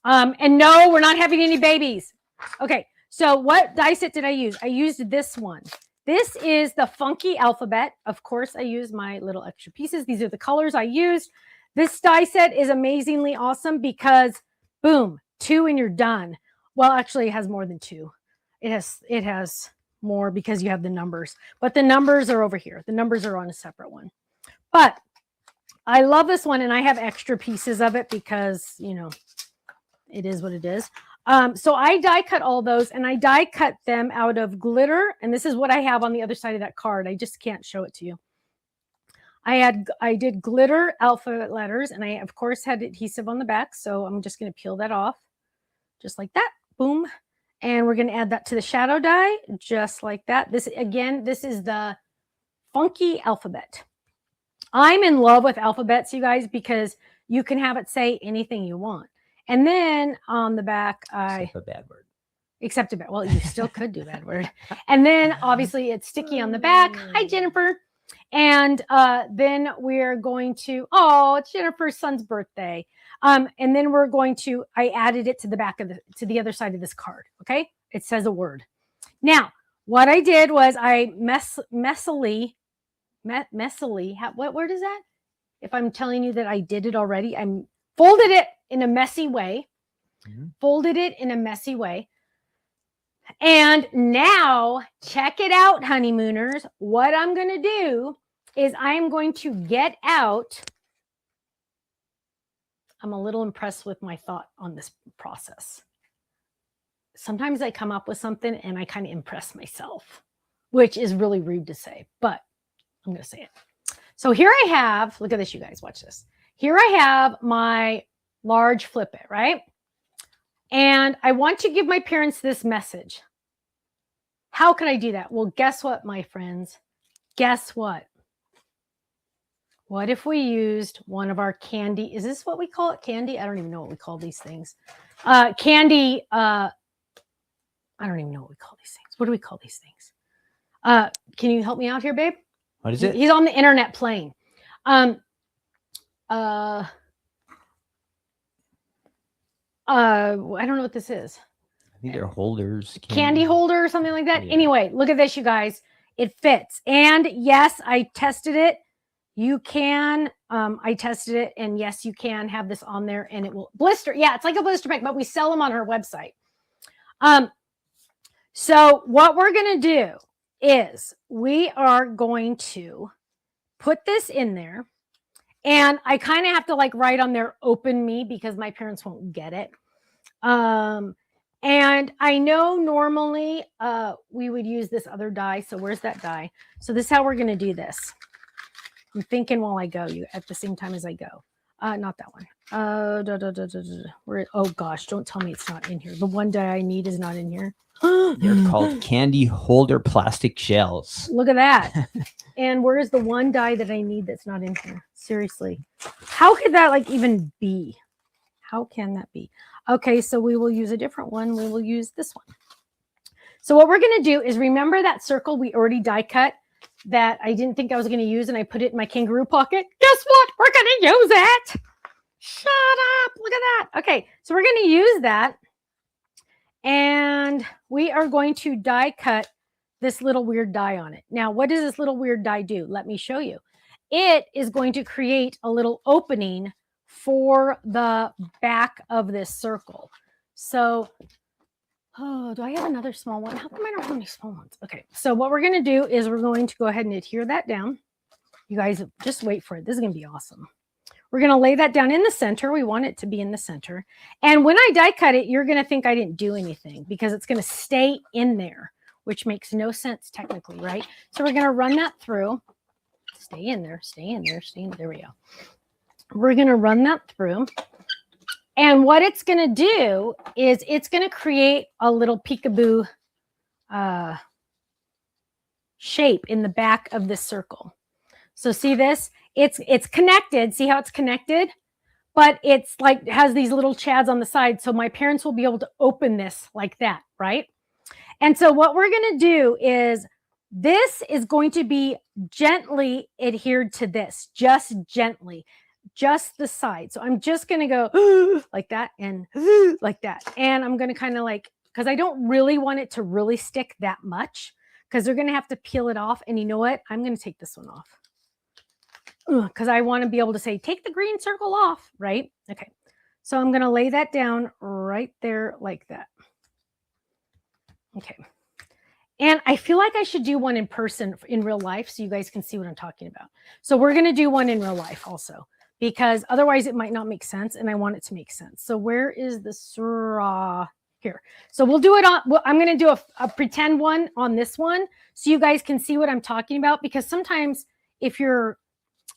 And no, we're not having any babies. Okay. So what die set did I use? I used this one. This is the funky alphabet. Of course, I used my little extra pieces. These are the colors I used. This die set is amazingly awesome because, boom, 2 and you're done. Well, actually, it has more than 2. It has more because you have the numbers. But the numbers are over here. The numbers are on a separate one. But I love this one, and I have extra pieces of it because, you know, it is what it is. So I die cut all those, and I die cut them out of glitter. And this is what I have on the other side of that card. I just can't show it to you. I did glitter alphabet letters, and I of course had adhesive on the back. So I'm just going to peel that off just like that. Boom. And we're going to add that to the shadow die just like that. This is the funky alphabet. I'm in love with alphabets, you guys, because you can have it say anything you want. And then on the back, Except a bad word. Except a bad. Well, you still could do bad word. And then obviously it's sticky on the back. Hi, Jennifer. And then we're going to, it's Jennifer's son's birthday. And then we're going to, I added it to the back of to the other side of this card. Okay. It says a word. Now, what I did was I messily, what word is that? If I'm telling you that I did it already, I folded it in a messy way. Folded it in a messy way. And now, check it out, honeymooners. What I'm going to do is I am going to get out. I'm a little impressed with my thought on this process. Sometimes I come up with something and I kind of impress myself, which is really rude to say, but I'm going to say it. So here I have, look at this, you guys, watch this. Here I have my large flip it, right? And I want to give my parents this message. How can I do that? Well, guess what, my friends? Guess what? What if we used one of our candy? Is this what we call it? Candy? I don't even know what we call these things. Candy. I don't even know what we call these things. What do we call these things? Can you help me out here, babe? What is it? He's on the internet playing. I don't know what this is. I think they're holders. Candy holder or something like that. Yeah. Anyway, look at this, you guys. It fits. And yes, I tested it. You can, I tested it, and yes, you can have this on there and it will blister. Yeah, it's like a blister pack, but we sell them on our website. So what we're going to do is we are going to put this in there, and I kind of have to like write on there, open me, because my parents won't get it. And I know normally we would use this other die. So where's that die? So this is how we're going to do this. I'm thinking while I go, at the same time as I go. Not that one. Oh gosh, don't tell me it's not in here. The one die I need is not in here. They're called candy holder plastic shells. Look at that. And where is the one die that I need that's not in here? Seriously. How could that like even be? How can that be? Okay, so we will use a different one. We will use this one. So what we're going to do is remember that circle we already die cut that I didn't think I was going to use, and I put it in my kangaroo pocket. Guess what? We're going to use it. Shut up. Look at that. Okay, so we're going to use that, and we are going to die cut this little weird die on it. Now, what does this little weird die do? Let me show you. It is going to create a little opening for the back of this circle. So, oh, do I have another small one? How come I don't have any small ones? Okay, so what we're going to do is we're going to go ahead and adhere that down. You guys just wait for it. This is going to be awesome. We're going to lay that down in the center. We want it to be in the center. And when I die cut it, you're going to think I didn't do anything because it's going to stay in there, which makes no sense technically, right? So we're going to run that through. Stay in there, stay in there, stay in there. There we go. We're going to run that through. And what it's going to do is it's going to create a little peekaboo shape in the back of this circle. So see this? It's connected. See how it's connected? But it's like has these little chads on the side. So my parents will be able to open this like that, right? And so what we're going to do is this is going to be gently adhered to this, just gently, just the side. So I'm just going to go like that and like that. And I'm going to kind of like, because I don't really want it to really stick that much because they're going to have to peel it off. And you know what? I'm going to take this one off because I want to be able to say, take the green circle off, right? Okay. So I'm going to lay that down right there like that. Okay. And I feel like I should do one in person in real life so you guys can see what I'm talking about. So we're going to do one in real life also because otherwise it might not make sense and I want it to make sense. So where is the straw? Here. So we'll do it on, well, I'm going to do a pretend one on this one so you guys can see what I'm talking about because sometimes if you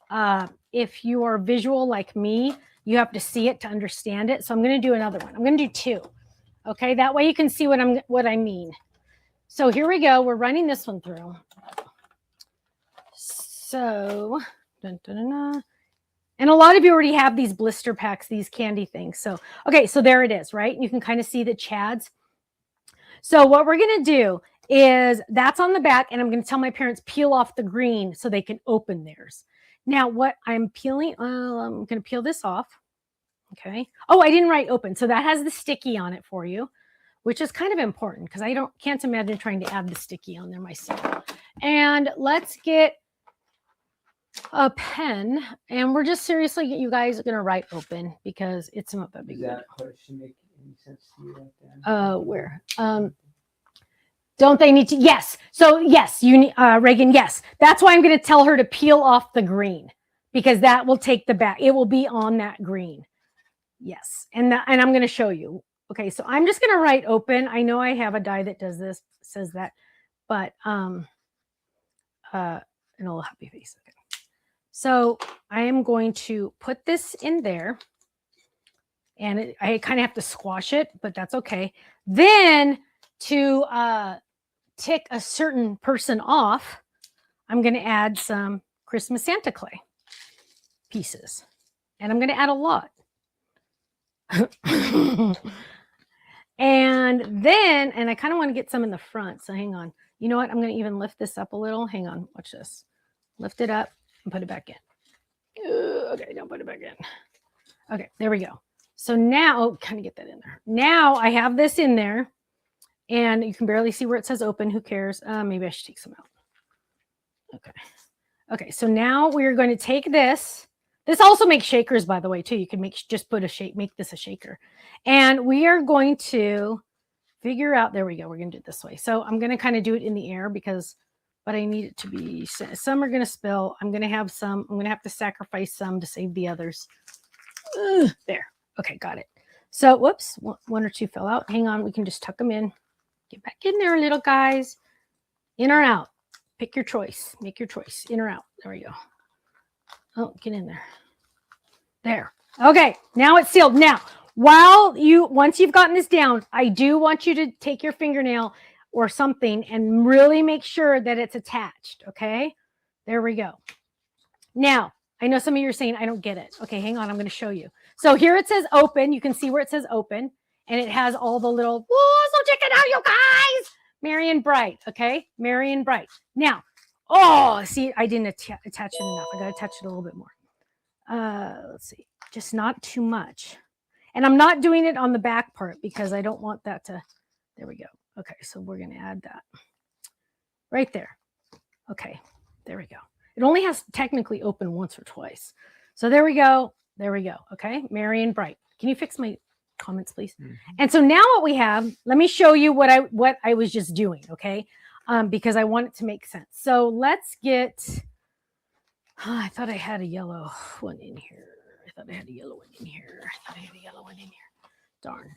are visual like me, you have to see it to understand it. So I'm going to do another one. I'm going to do two. Okay. That way you can see what I mean. So here we go. We're running this one through. So, dun, dun, dun, dun. And a lot of you already have these blister packs, these candy things. So, okay, so there it is, right? You can kind of see the chads. So what we're going to do is that's on the back, and I'm going to tell my parents peel off the green so they can open theirs. Now, what I'm peeling, I'm going to peel this off. Okay. Oh, I didn't write open. So that has the sticky on it for you, which is kind of important because I can't imagine trying to add the sticky on there myself. And let's get a pen, and we're just seriously, you guys are going to write open because it's not that big. Does that question make any sense to you right there? Where? Don't they need to? Yes. So yes, you need, Reagan, yes. That's why I'm going to tell her to peel off the green because that will take the back. It will be on that green. Yes. And I'm going to show you. Okay. So I'm just going to write open. I know I have a die that does this, says that, but, and a little happy face. Okay. So I am going to put this in there and I kind of have to squash it, but that's okay. Then to tick a certain person off, I'm going to add some Christmas Santa clay pieces. And I'm going to add a lot. And then, and I kind of want to get some in the front. So hang on. You know what? I'm going to even lift this up a little. Hang on. Watch this. Lift it up and put it back in. Okay, don't put it back in. Okay, there we go. So now, kind of get that in there. Now I have this in there. And you can barely see where it says open. Who cares? Maybe I should take some out. Okay. Okay. So now we're going to take this. This also makes shakers, by the way, too. You can make this a shaker. And we are going to figure out, there we go. We're going to do it this way. So I'm going to kind of do it in the air but I need it to be, some are going to spill. I'm going to have to sacrifice some to save the others. There. Okay. Got it. So, whoops, one or two fell out. Hang on. We can just tuck them in. Get back in there, little guys. In or out. Pick your choice. Make your choice. In or out. There we go. Oh, get in there. There. Okay. Now it's sealed. Now, once you've gotten this down, I do want you to take your fingernail or something and really make sure that it's attached. Okay. There we go. Now, I know some of you are saying, I don't get it. Okay. Hang on. I'm going to show you. So here it says open. You can see where it says open. And it has all the little, so check it out, you guys. Merry and bright, okay? Merry and bright. Now, see, I didn't attach it enough. I got to attach it a little bit more. Let's see, just not too much. And I'm not doing it on the back part because I don't want that to, there we go. Okay, so we're going to add that. right there. Okay, there we go. It only has to technically open once or twice. So there we go. There we go. Okay, Merry and Bright. Can you fix my comments, please? Mhm. And so now what we have, let me show you what I was just doing, okay? Because I want it to make sense. So let's get, I thought I had a yellow one in here. I thought I had a yellow one in here. Darn.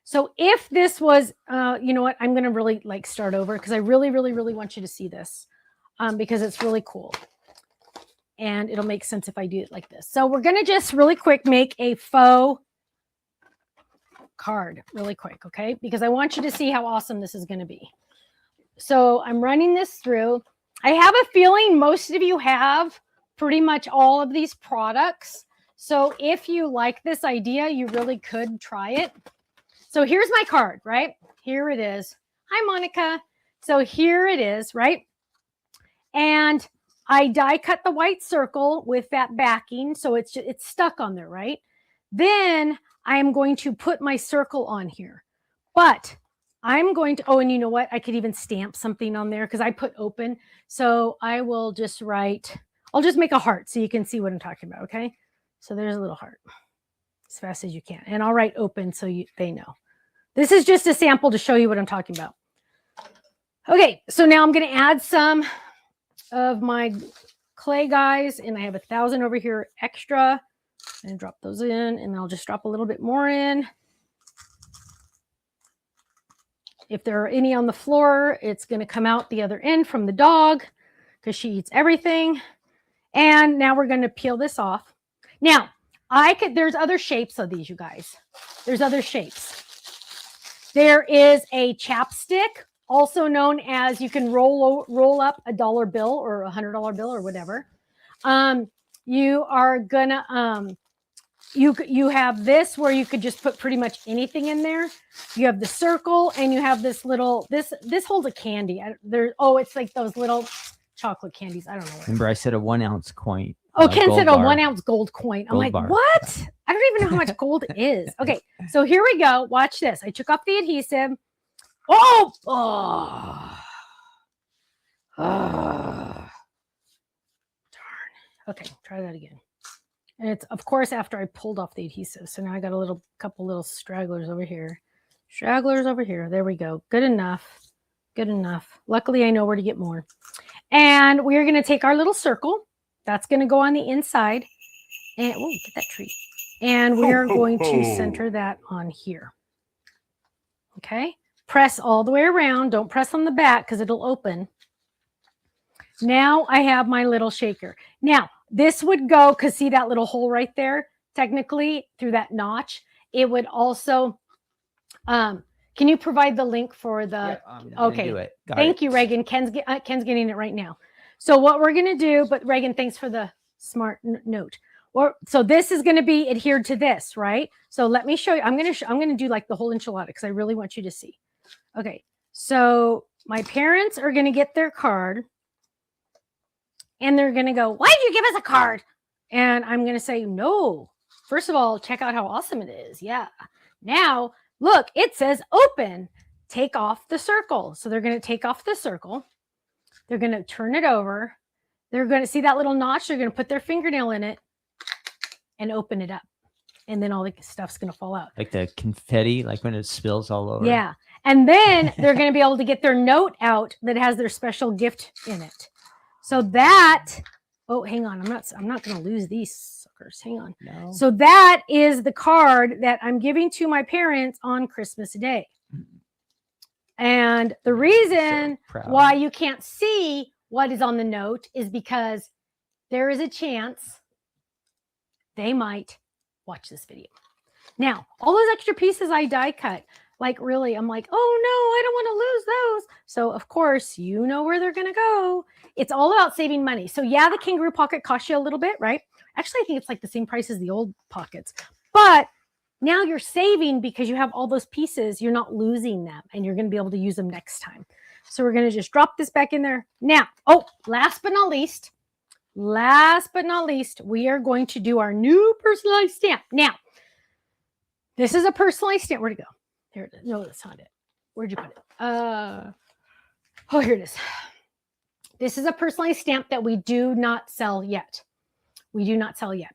So if this was, you know what, I'm going to really like start over because I really, really, really want you to see this because it's really cool. And it'll make sense if I do it like this. So we're going to just really quick make a faux card really quick, okay? Because I want you to see how awesome this is going to be. So I'm running this through. I have a feeling most of you have pretty much all of these products. So if you like this idea, you really could try it. So here's my card, right? Here it is. Hi, Monica. So here it is, right? And I die cut the white circle with that backing. So it's stuck on there, right? Then I am going to put my circle on here. But I'm going to, oh, and you know what? I could even stamp something on there because I put open. So I will just write, I'll just make a heart so you can see what I'm talking about, okay? So there's a little heart as fast as you can. And I'll write open so they know. This is just a sample to show you what I'm talking about. Okay, so now I'm going to add some of my clay guys, and I have 1,000 over here extra. And drop those in, and I'll just drop a little bit more in. If there are any on the floor, it's going to come out the other end from the dog because she eats everything. And now we're going to peel this off. Now, there's other shapes of these, you guys. There's other shapes. There is a chapstick, also known as you can roll up a $1 bill or $100 bill or whatever. You are gonna you have this where you could just put pretty much anything in there. You have the circle, and you have this little this holds a candy. It's like those little chocolate candies. I don't know. Remember, I said a 1 ounce coin. Oh, Ken said a 1 ounce gold coin. I'm like, what? I don't even know how much gold is. Okay, so here we go. Watch this. I took off the adhesive. Oh. Darn. Okay, try that again. And it's, of course, after I pulled off the adhesive. So now I got a couple little stragglers over here. There we go. Good enough. Luckily, I know where to get more. And we're going to take our little circle. That's going to go on the inside. And, get that tree. And we are going to center that on here. Okay. Press all the way around. Don't press on the back because it'll open. Now I have my little shaker. Now, this would go, because see that little hole right there? Technically, through that notch, it would also, can you provide the link for the, okay. Do it. Thank you, Reagan. Ken's getting it right now. So what we're going to do, but Reagan, thanks for the smart note. So this is going to be adhered to this, right? So let me show you. I'm going to do like the whole enchilada because I really want you to see. Okay. So my parents are going to get their card. And they're going to go, why did you give us a card? And I'm going to say, no. First of all, check out how awesome it is. Yeah. Now, look, it says open. Take off the circle. So they're going to take off the circle. They're going to turn it over. They're going to see that little notch. They're going to put their fingernail in it and open it up. And then all the stuff's going to fall out. Like the confetti, like when it spills all over. Yeah. And then they're going to be able to get their note out that has their special gift in it. So that, hang on. I'm not going to lose these suckers. Hang on. No. So that is the card that I'm giving to my parents on Christmas Day. And the reason why you can't see what is on the note is because there is a chance they might watch this video. Now, all those extra pieces I die cut, like really, I'm like, oh no, I don't want to lose those. So of course, you know where they're going to go. It's all about saving money. So yeah, the kangaroo pocket costs you a little bit, right? Actually, I think it's like the same price as the old pockets, but now you're saving because you have all those pieces. You're not losing them and you're going to be able to use them next time. So we're going to just drop this back in there. Now, last but not least, we are going to do our new personalized stamp. Now, this is a personalized stamp. Where'd it go? There it is. No, that's not it. Where'd you put it? Oh, here it is. This is a personalized stamp that we do not sell yet. We do not sell yet.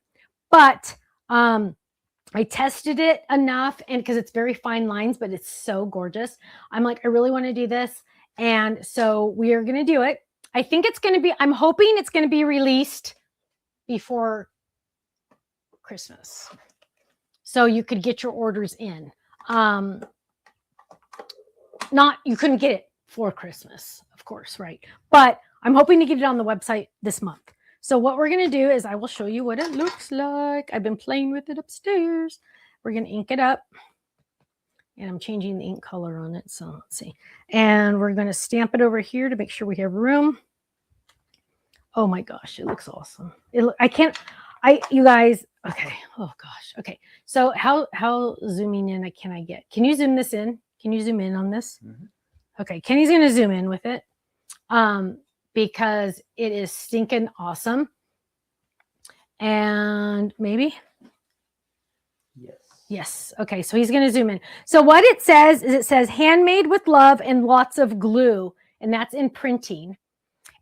But I tested it enough, and because it's very fine lines, but it's so gorgeous. I'm like, I really want to do this. And so we are going to do it. I think it's going to be, I'm hoping it's going to be released before Christmas. So you could get your orders in. Not, you couldn't get it for Christmas, of course, right? But I'm hoping to get it on the website this month. So what we're going to do is I will show you what it looks like. I've been playing with it upstairs. We're going to ink it up. And I'm changing the ink color on it. So let's see. And we're going to stamp it over here to make sure we have room. Oh my gosh, it looks awesome. You guys, okay. Oh gosh. Okay. So how zooming in can I get? Can you zoom this in? Can you zoom in on this? Mm-hmm. Okay. Kenny's going to zoom in with it. Because it is stinking awesome. And maybe? Yes. Okay. So he's going to zoom in. So what it says is it says handmade with love and lots of glue. And that's in printing.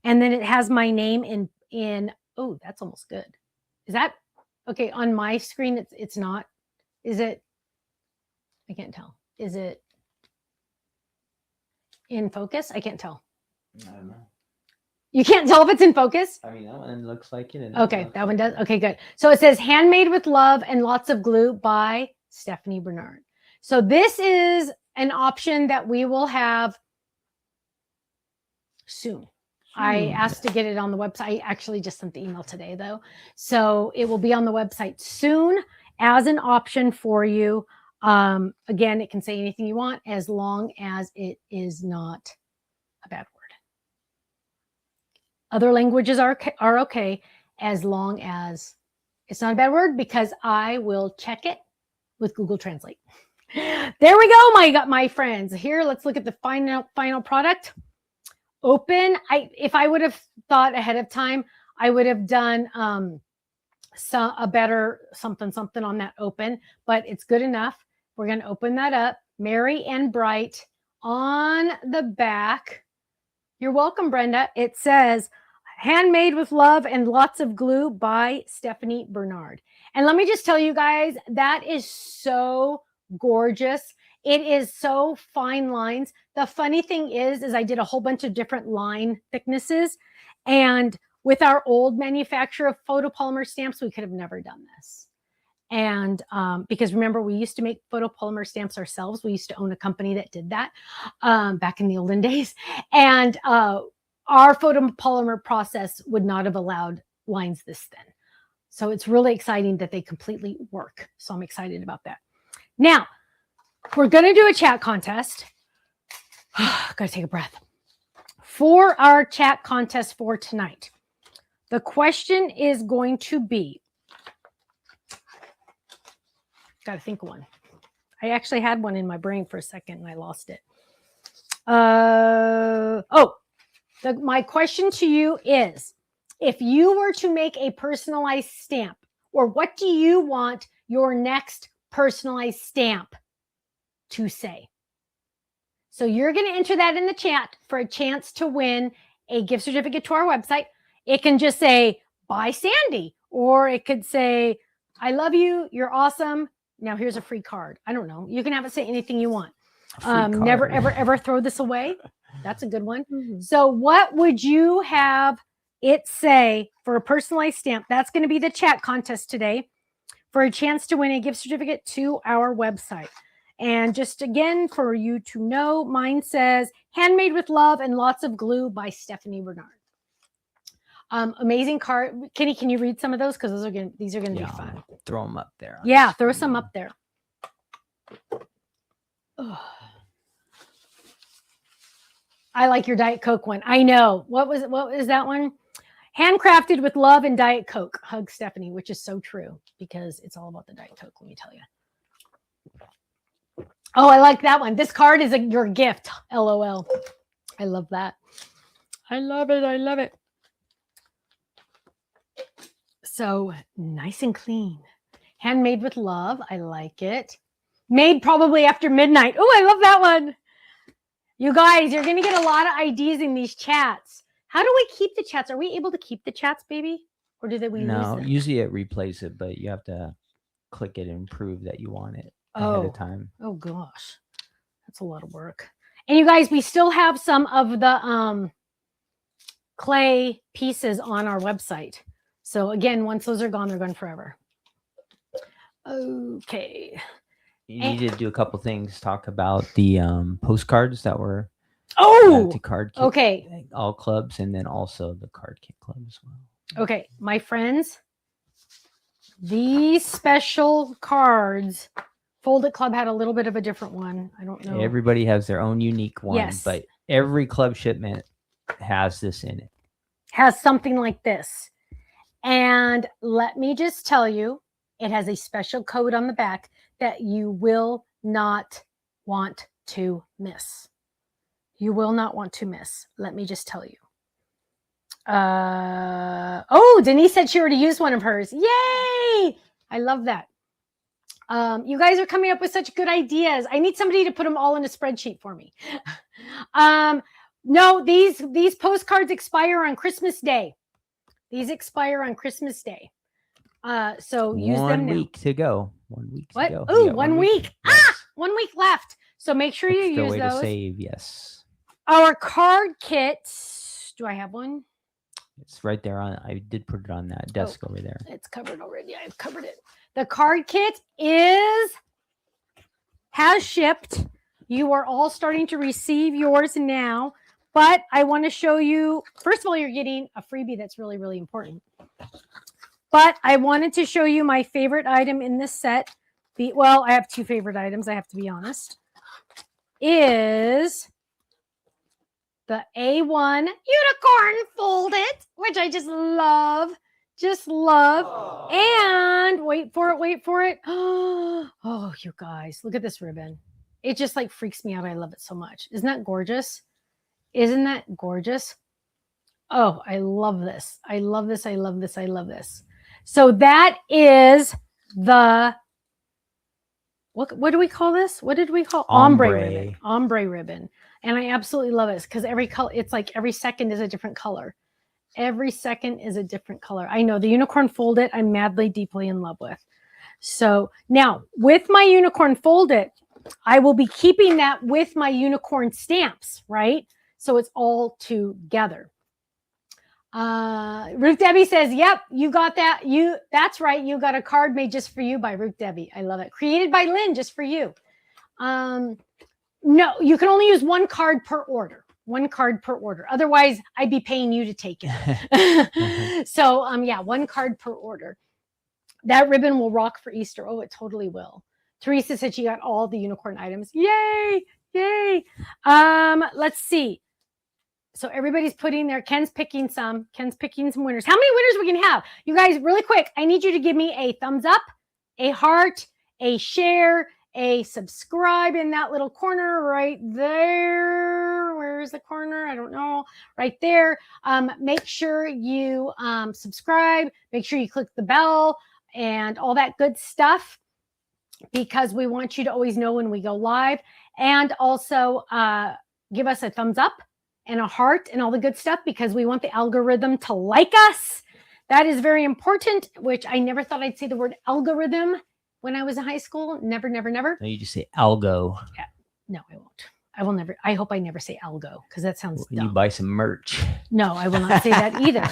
And then it has my name in oh, that's almost good. Is that okay? On my screen, it's not. Is it? I can't tell. Is it in focus? I can't tell. I don't know. You can't tell if it's in focus? I mean, that one looks like it. Okay, that one does. Okay, good. So it says handmade with love and lots of glue by Stephanie Bernard. So this is an option that we will have soon. I asked to get it on the website. I actually just sent the email today, though. So it will be on the website soon as an option for you. Again, it can say anything you want as long as it is not a bad word. Other languages are okay as long as it's not a bad word, because I will check it with Google Translate. There we go, my friends. Here, let's look at the final product. Open. If I would have thought ahead of time, I would have done a better something on that open, but it's good enough. We're going to open that up. Merry and bright on the back. You're welcome, Brenda. It says, handmade with love and lots of glue by Stephanie Bernard. And let me just tell you guys, that is so gorgeous. It is so fine lines. The funny thing is I did a whole bunch of different line thicknesses. And with our old manufacturer of photopolymer stamps, we could have never done this. And because remember, we used to make photopolymer stamps ourselves. We used to own a company that did that back in the olden days. And our photopolymer process would not have allowed lines this thin. So it's really exciting that they completely work. So I'm excited about that. Now, we're going to do a chat contest. Gotta take a breath. For our chat contest for tonight, the question is going to be, gotta think of one. I actually had one in my brain for a second and I lost it. My question to you is, if you were to make a personalized stamp, or what do you want your next personalized stamp to say? So you're going to enter that in the chat for a chance to win a gift certificate to our website. It can just say, bye Sandy, or it could say, I love you, you're awesome. Now here's a free card. I don't know. You can have it say anything you want. Never, ever throw this away. That's a good one. Mm-hmm. So what would you have it say for a personalized stamp? That's going to be the chat contest today for a chance to win a gift certificate to our website. And just again, for you to know, mine says handmade with love and lots of glue by Stephanie Bernard. Amazing card. Kenny, can you read some of those? Because these are going to be fun. Throw them up there. Yeah, throw some up there. Ugh. I like your Diet Coke one. I know. What was that one? Handcrafted with love and Diet Coke. Hug Stephanie, which is so true because it's all about the Diet Coke, let me tell you. Oh, I like that one. This card is your gift. LOL. I love that. I love it. I love it. So nice and clean. Handmade with love. I like it. Made probably after midnight. Oh, I love that one. You guys, you're going to get a lot of ideas in these chats. How do we keep the chats? Are we able to keep the chats, baby? Or do we lose No, them? usually it replays it, but you have to click it and prove that you want it ahead of time. Oh gosh. That's a lot of work. And you guys, we still have some of the clay pieces on our website. So again, once those are gone, they're gone forever. Okay. You need to do a couple things. Talk about the postcards that were to card kit, okay. all clubs, and then also the card kit club as well. Okay, my friends, these special cards, Fold It Club had a little bit of a different one. I don't know. Everybody has their own unique one, but every club shipment has this in it. Has something like this. And let me just tell you, it has a special code on the back that you will not want to miss. You will not want to miss. Let me just tell you. Denise said she already used one of hers. Yay! I love that. You guys are coming up with such good ideas. I need somebody to put them all in a spreadsheet for me. No, these postcards expire on Christmas Day. These expire on Christmas Day. So use them now. 1 week to go. 1 week to go. Oh, 1 week. Yes. 1 week left. So make sure you use way those. To save, yes. Our card kits. Do I have one? It's right there on. I did put it on that desk over there. It's covered already. I've covered it. The card kit has shipped. You are all starting to receive yours now. But I want to show you, first of all, you're getting a freebie that's really, really important. But I wanted to show you my favorite item in this set. Well, I have two favorite items, I have to be honest. Is the A1 Unicorn Folded, which I just love. Just love. Oh. And wait for it. Oh, you guys, look at this ribbon. It just like freaks me out. I love it so much. Isn't that gorgeous? Isn't that gorgeous? Oh, I love this. I love this. I love this. I love this. So that is the, what do we call this? What did we call ombre ribbon? Ombre ribbon. And I absolutely love it because every color, it's like every second is a different color. Every second is a different color. I know the Unicorn Fold It, I'm madly, deeply in love with. So now with my Unicorn Fold It, I will be keeping that with my unicorn stamps, right? So it's all together. Ruth Debbie says, yep, you got that. That's right. You got a card made just for you by Ruth Debbie. I love it. Created by Lynn just for you. No, you can only use one card per order. One card per order. Otherwise, I'd be paying you to take it. So, yeah, one card per order. That ribbon will rock for Easter. Oh, it totally will. Teresa said she got all the unicorn items. Yay! Yay! Let's see. So everybody's putting there. Ken's picking some. Ken's picking some winners. How many winners we can have? You guys, really quick, I need you to give me a thumbs up, a heart, a share, a subscribe in that little corner right there. Where's the corner? I don't know. Right there. Make sure you subscribe. Make sure you click the bell and all that good stuff because we want you to always know when we go live. And also give us a thumbs up and a heart and all the good stuff because we want the algorithm to like us. That is very important, which I never thought I'd say the word algorithm when I was in high school. Never, never, never. No, you just say algo. Yeah. No, I won't. I will never. I hope I never say algo because that sounds dumb. You buy some merch. No, I will not say that either.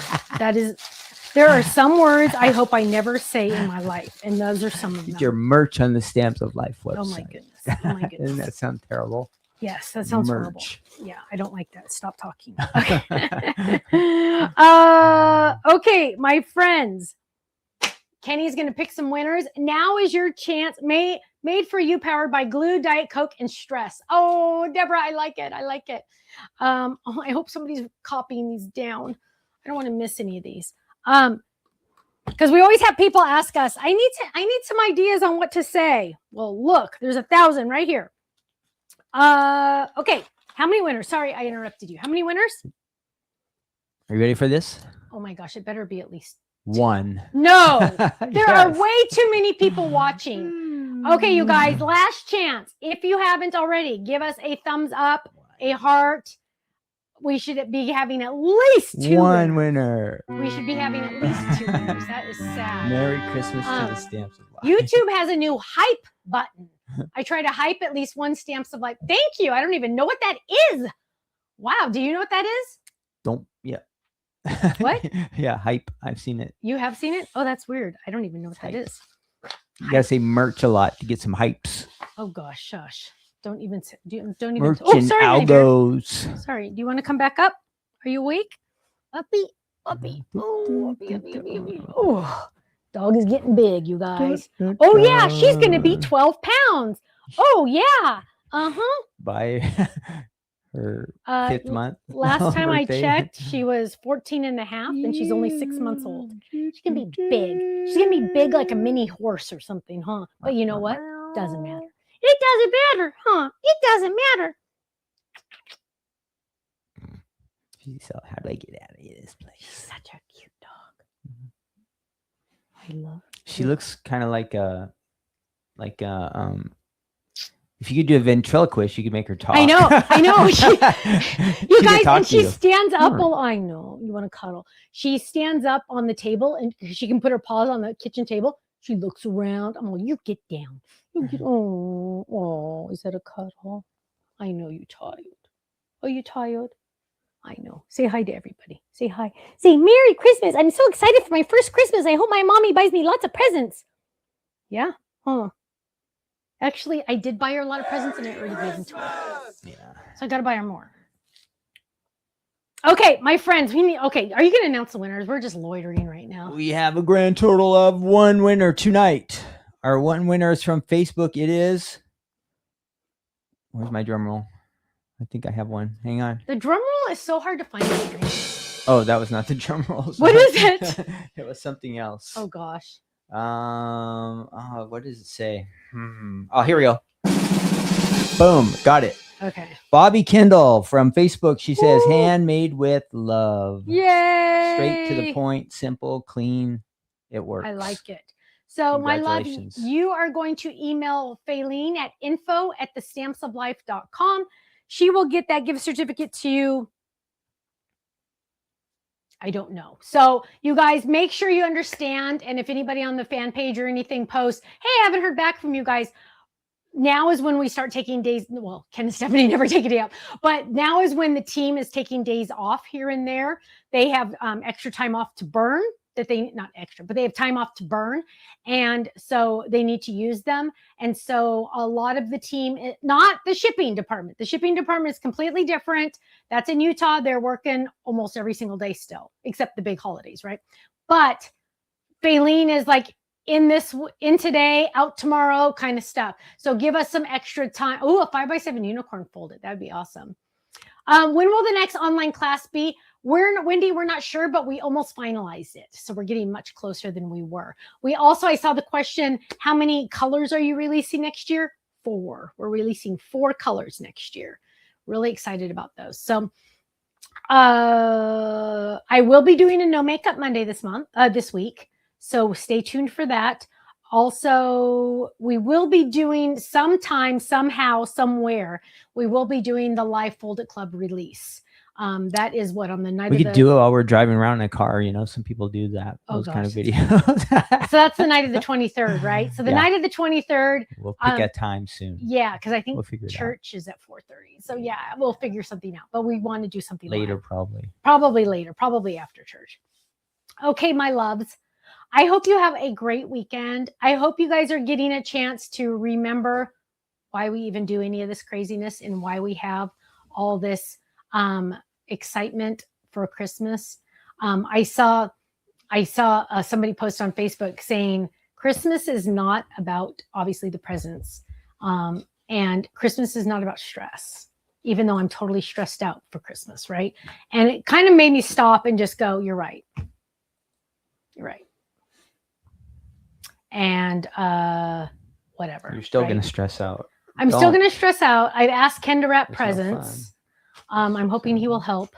There are some words I hope I never say in my life, and those are some of them. Get your merch on the Stamps of Life website. Oh my goodness. Oh my goodness. Doesn't that sound terrible? Yes, that sounds horrible. Yeah, I don't like that. Stop talking. Okay. Okay, my friends. Kenny's going to pick some winners. Now is your chance. Made for you, powered by Glue, Diet Coke, and Stress. Oh, Deborah, I like it. I like it. I hope somebody's copying these down. I don't want to miss any of these. Because we always have people ask us, I need some ideas on what to say. Well, look, there's 1,000 right here. Okay. How many winners? Sorry, I interrupted you. How many winners? Are you ready for this? Oh my gosh, it better be at least 1. No, there are way too many people watching. Okay, you guys, last chance. If you haven't already, give us a thumbs up a heart. We should be having at least 2 One winners. winner. We should be having at least 2 winners. That is sad. Merry Christmas to the Stamps of Life. YouTube has a new hype button. I try to hype at least one Stamps of Life. Thank you. I don't even know what that is. Wow. Do you know what that is? Yeah. What? Yeah, hype. I've seen it. You have seen it? Oh, that's weird. I don't even know what that is. You gotta say merch a lot to get some hypes. Oh gosh, shush. Don't even don't even. Merch Oh, and sorry, honey bear. algos. Sorry. Do you want to come back up? Are you awake? Uppy. Oh, uppy. Oh, dog is getting big, you guys. Oh yeah, she's gonna be 12 pounds. Oh yeah. By her 5th month. Last time I birthday. checked, she was 14 and a half, and she's only 6 months old. She's gonna be big. She's gonna be big like a mini horse or something, huh? But you know what? Doesn't matter. It doesn't matter, huh? It doesn't matter. So how do I get out of this place? She's such a cute dog. I love her. She looks kind of like if you could do a ventriloquist, you could make her talk. I know. You guys, and she you. stands up. I know you want to cuddle. She stands up on the table, and she can put her paws on the kitchen table. She looks around. I'm like, you get down. You get. Oh, is that a cuddle? I know you tired. Are you tired? I know. Say hi to everybody. Say hi. Say Merry Christmas. I'm so excited for my first Christmas. I hope my mommy buys me lots of presents. Yeah. Huh. Actually, I did buy her a lot of presents and I already gave them to her. Yeah. So I got to buy her more. Okay, my friends, are you going to announce the winners? We're just loitering right now. We have a grand total of 1 winner tonight. Our 1 winner is from Facebook. It is. Where's my drum roll? I think I have one. Hang on. The drum roll is so hard to find. Oh, that was not the drum roll. What is it? It was something else. Oh gosh. What does it say? Oh, here we go. Boom, got it. Okay. Bobby Kendall from Facebook. She says, Woo! handmade with love. Yay! Straight to the point, simple, clean. It works. I like it. So, my love, you are going to email Faylene at info@thestampsoflife.com. She will get that gift certificate to you. I don't know. So you guys make sure you understand. And if anybody on the fan page or anything posts, hey, I haven't heard back from you guys. Now is when we start taking days. Well, Ken and Stephanie never take a day off, but now is when the team is taking days off here and there. They have extra time off to burn that they not extra, but they have time off to burn. And so they need to use them. And so a lot of the team, not the shipping department. The shipping department is completely different. That's in Utah. They're working almost every single day still, except the big holidays, right? But Faylene is like in today, out tomorrow kind of stuff. So give us some extra time. Oh, a 5x7 unicorn folded. That'd be awesome. When will the next online class be? Wendy, we're not sure, but we almost finalized it. So we're getting much closer than we were. I saw the question, how many colors are you releasing next year? 4. We're releasing 4 colors next year. Really excited about those. So I will be doing a no makeup Monday this week. So stay tuned for that. Also, we will be doing sometime, somehow, somewhere, we will be doing the live Fold It Club release. That is what on the night we could do it while we're driving around in a car. You know, some people do that. Those kind of videos. So that's the night of the 23rd, right? So the night of the 23rd. We'll pick a time soon. Yeah, because I think we'll church is at 4:30. So yeah, we'll figure something out. But we want to do something later, live. probably later, probably after church. Okay, my loves. I hope you have a great weekend. I hope you guys are getting a chance to remember why we even do any of this craziness and why we have all this excitement for Christmas. I saw somebody post on Facebook saying Christmas is not about obviously the presents, and Christmas is not about stress, even though I'm totally stressed out for Christmas, right? And it kind of made me stop and just go, you're right. You're right. And whatever. You're still going to stress out. I'm still going to stress out. I've asked Ken to wrap presents. I'm hoping he will help.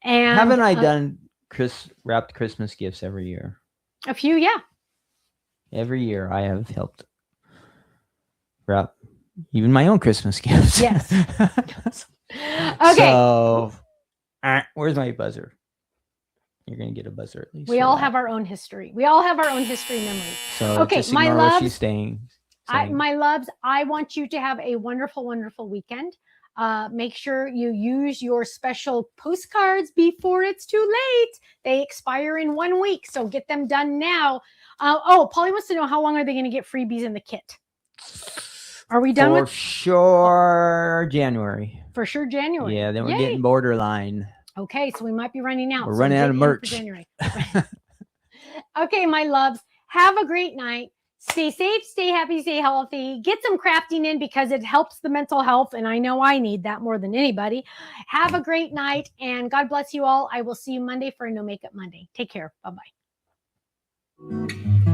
And haven't I done wrapped Christmas gifts every year? A few, yeah. Every year I have helped wrap even my own Christmas gifts. Yes. Okay. So, where's my buzzer? You're gonna get a buzzer at least. We all have our own history. We all have our own history memories. So Okay, just my ignore what loves, she's saying. my loves, I want you to have a wonderful, wonderful weekend. Make sure you use your special postcards before it's too late. They expire in 1 week, so get them done now. Polly wants to know, how long are they going to get freebies in the kit? Are we done with? For sure, January. For sure, January. Yeah, then we're Yay. getting borderline. Okay, so we might be running out. We're running out of merch. For January. Okay, my loves, have a great night. Stay safe, stay happy, stay healthy. Get some crafting in because it helps the mental health, and I know I need that more than anybody. Have a great night, and God bless you all. I will see you Monday for a No Makeup Monday. Take care. Bye-bye.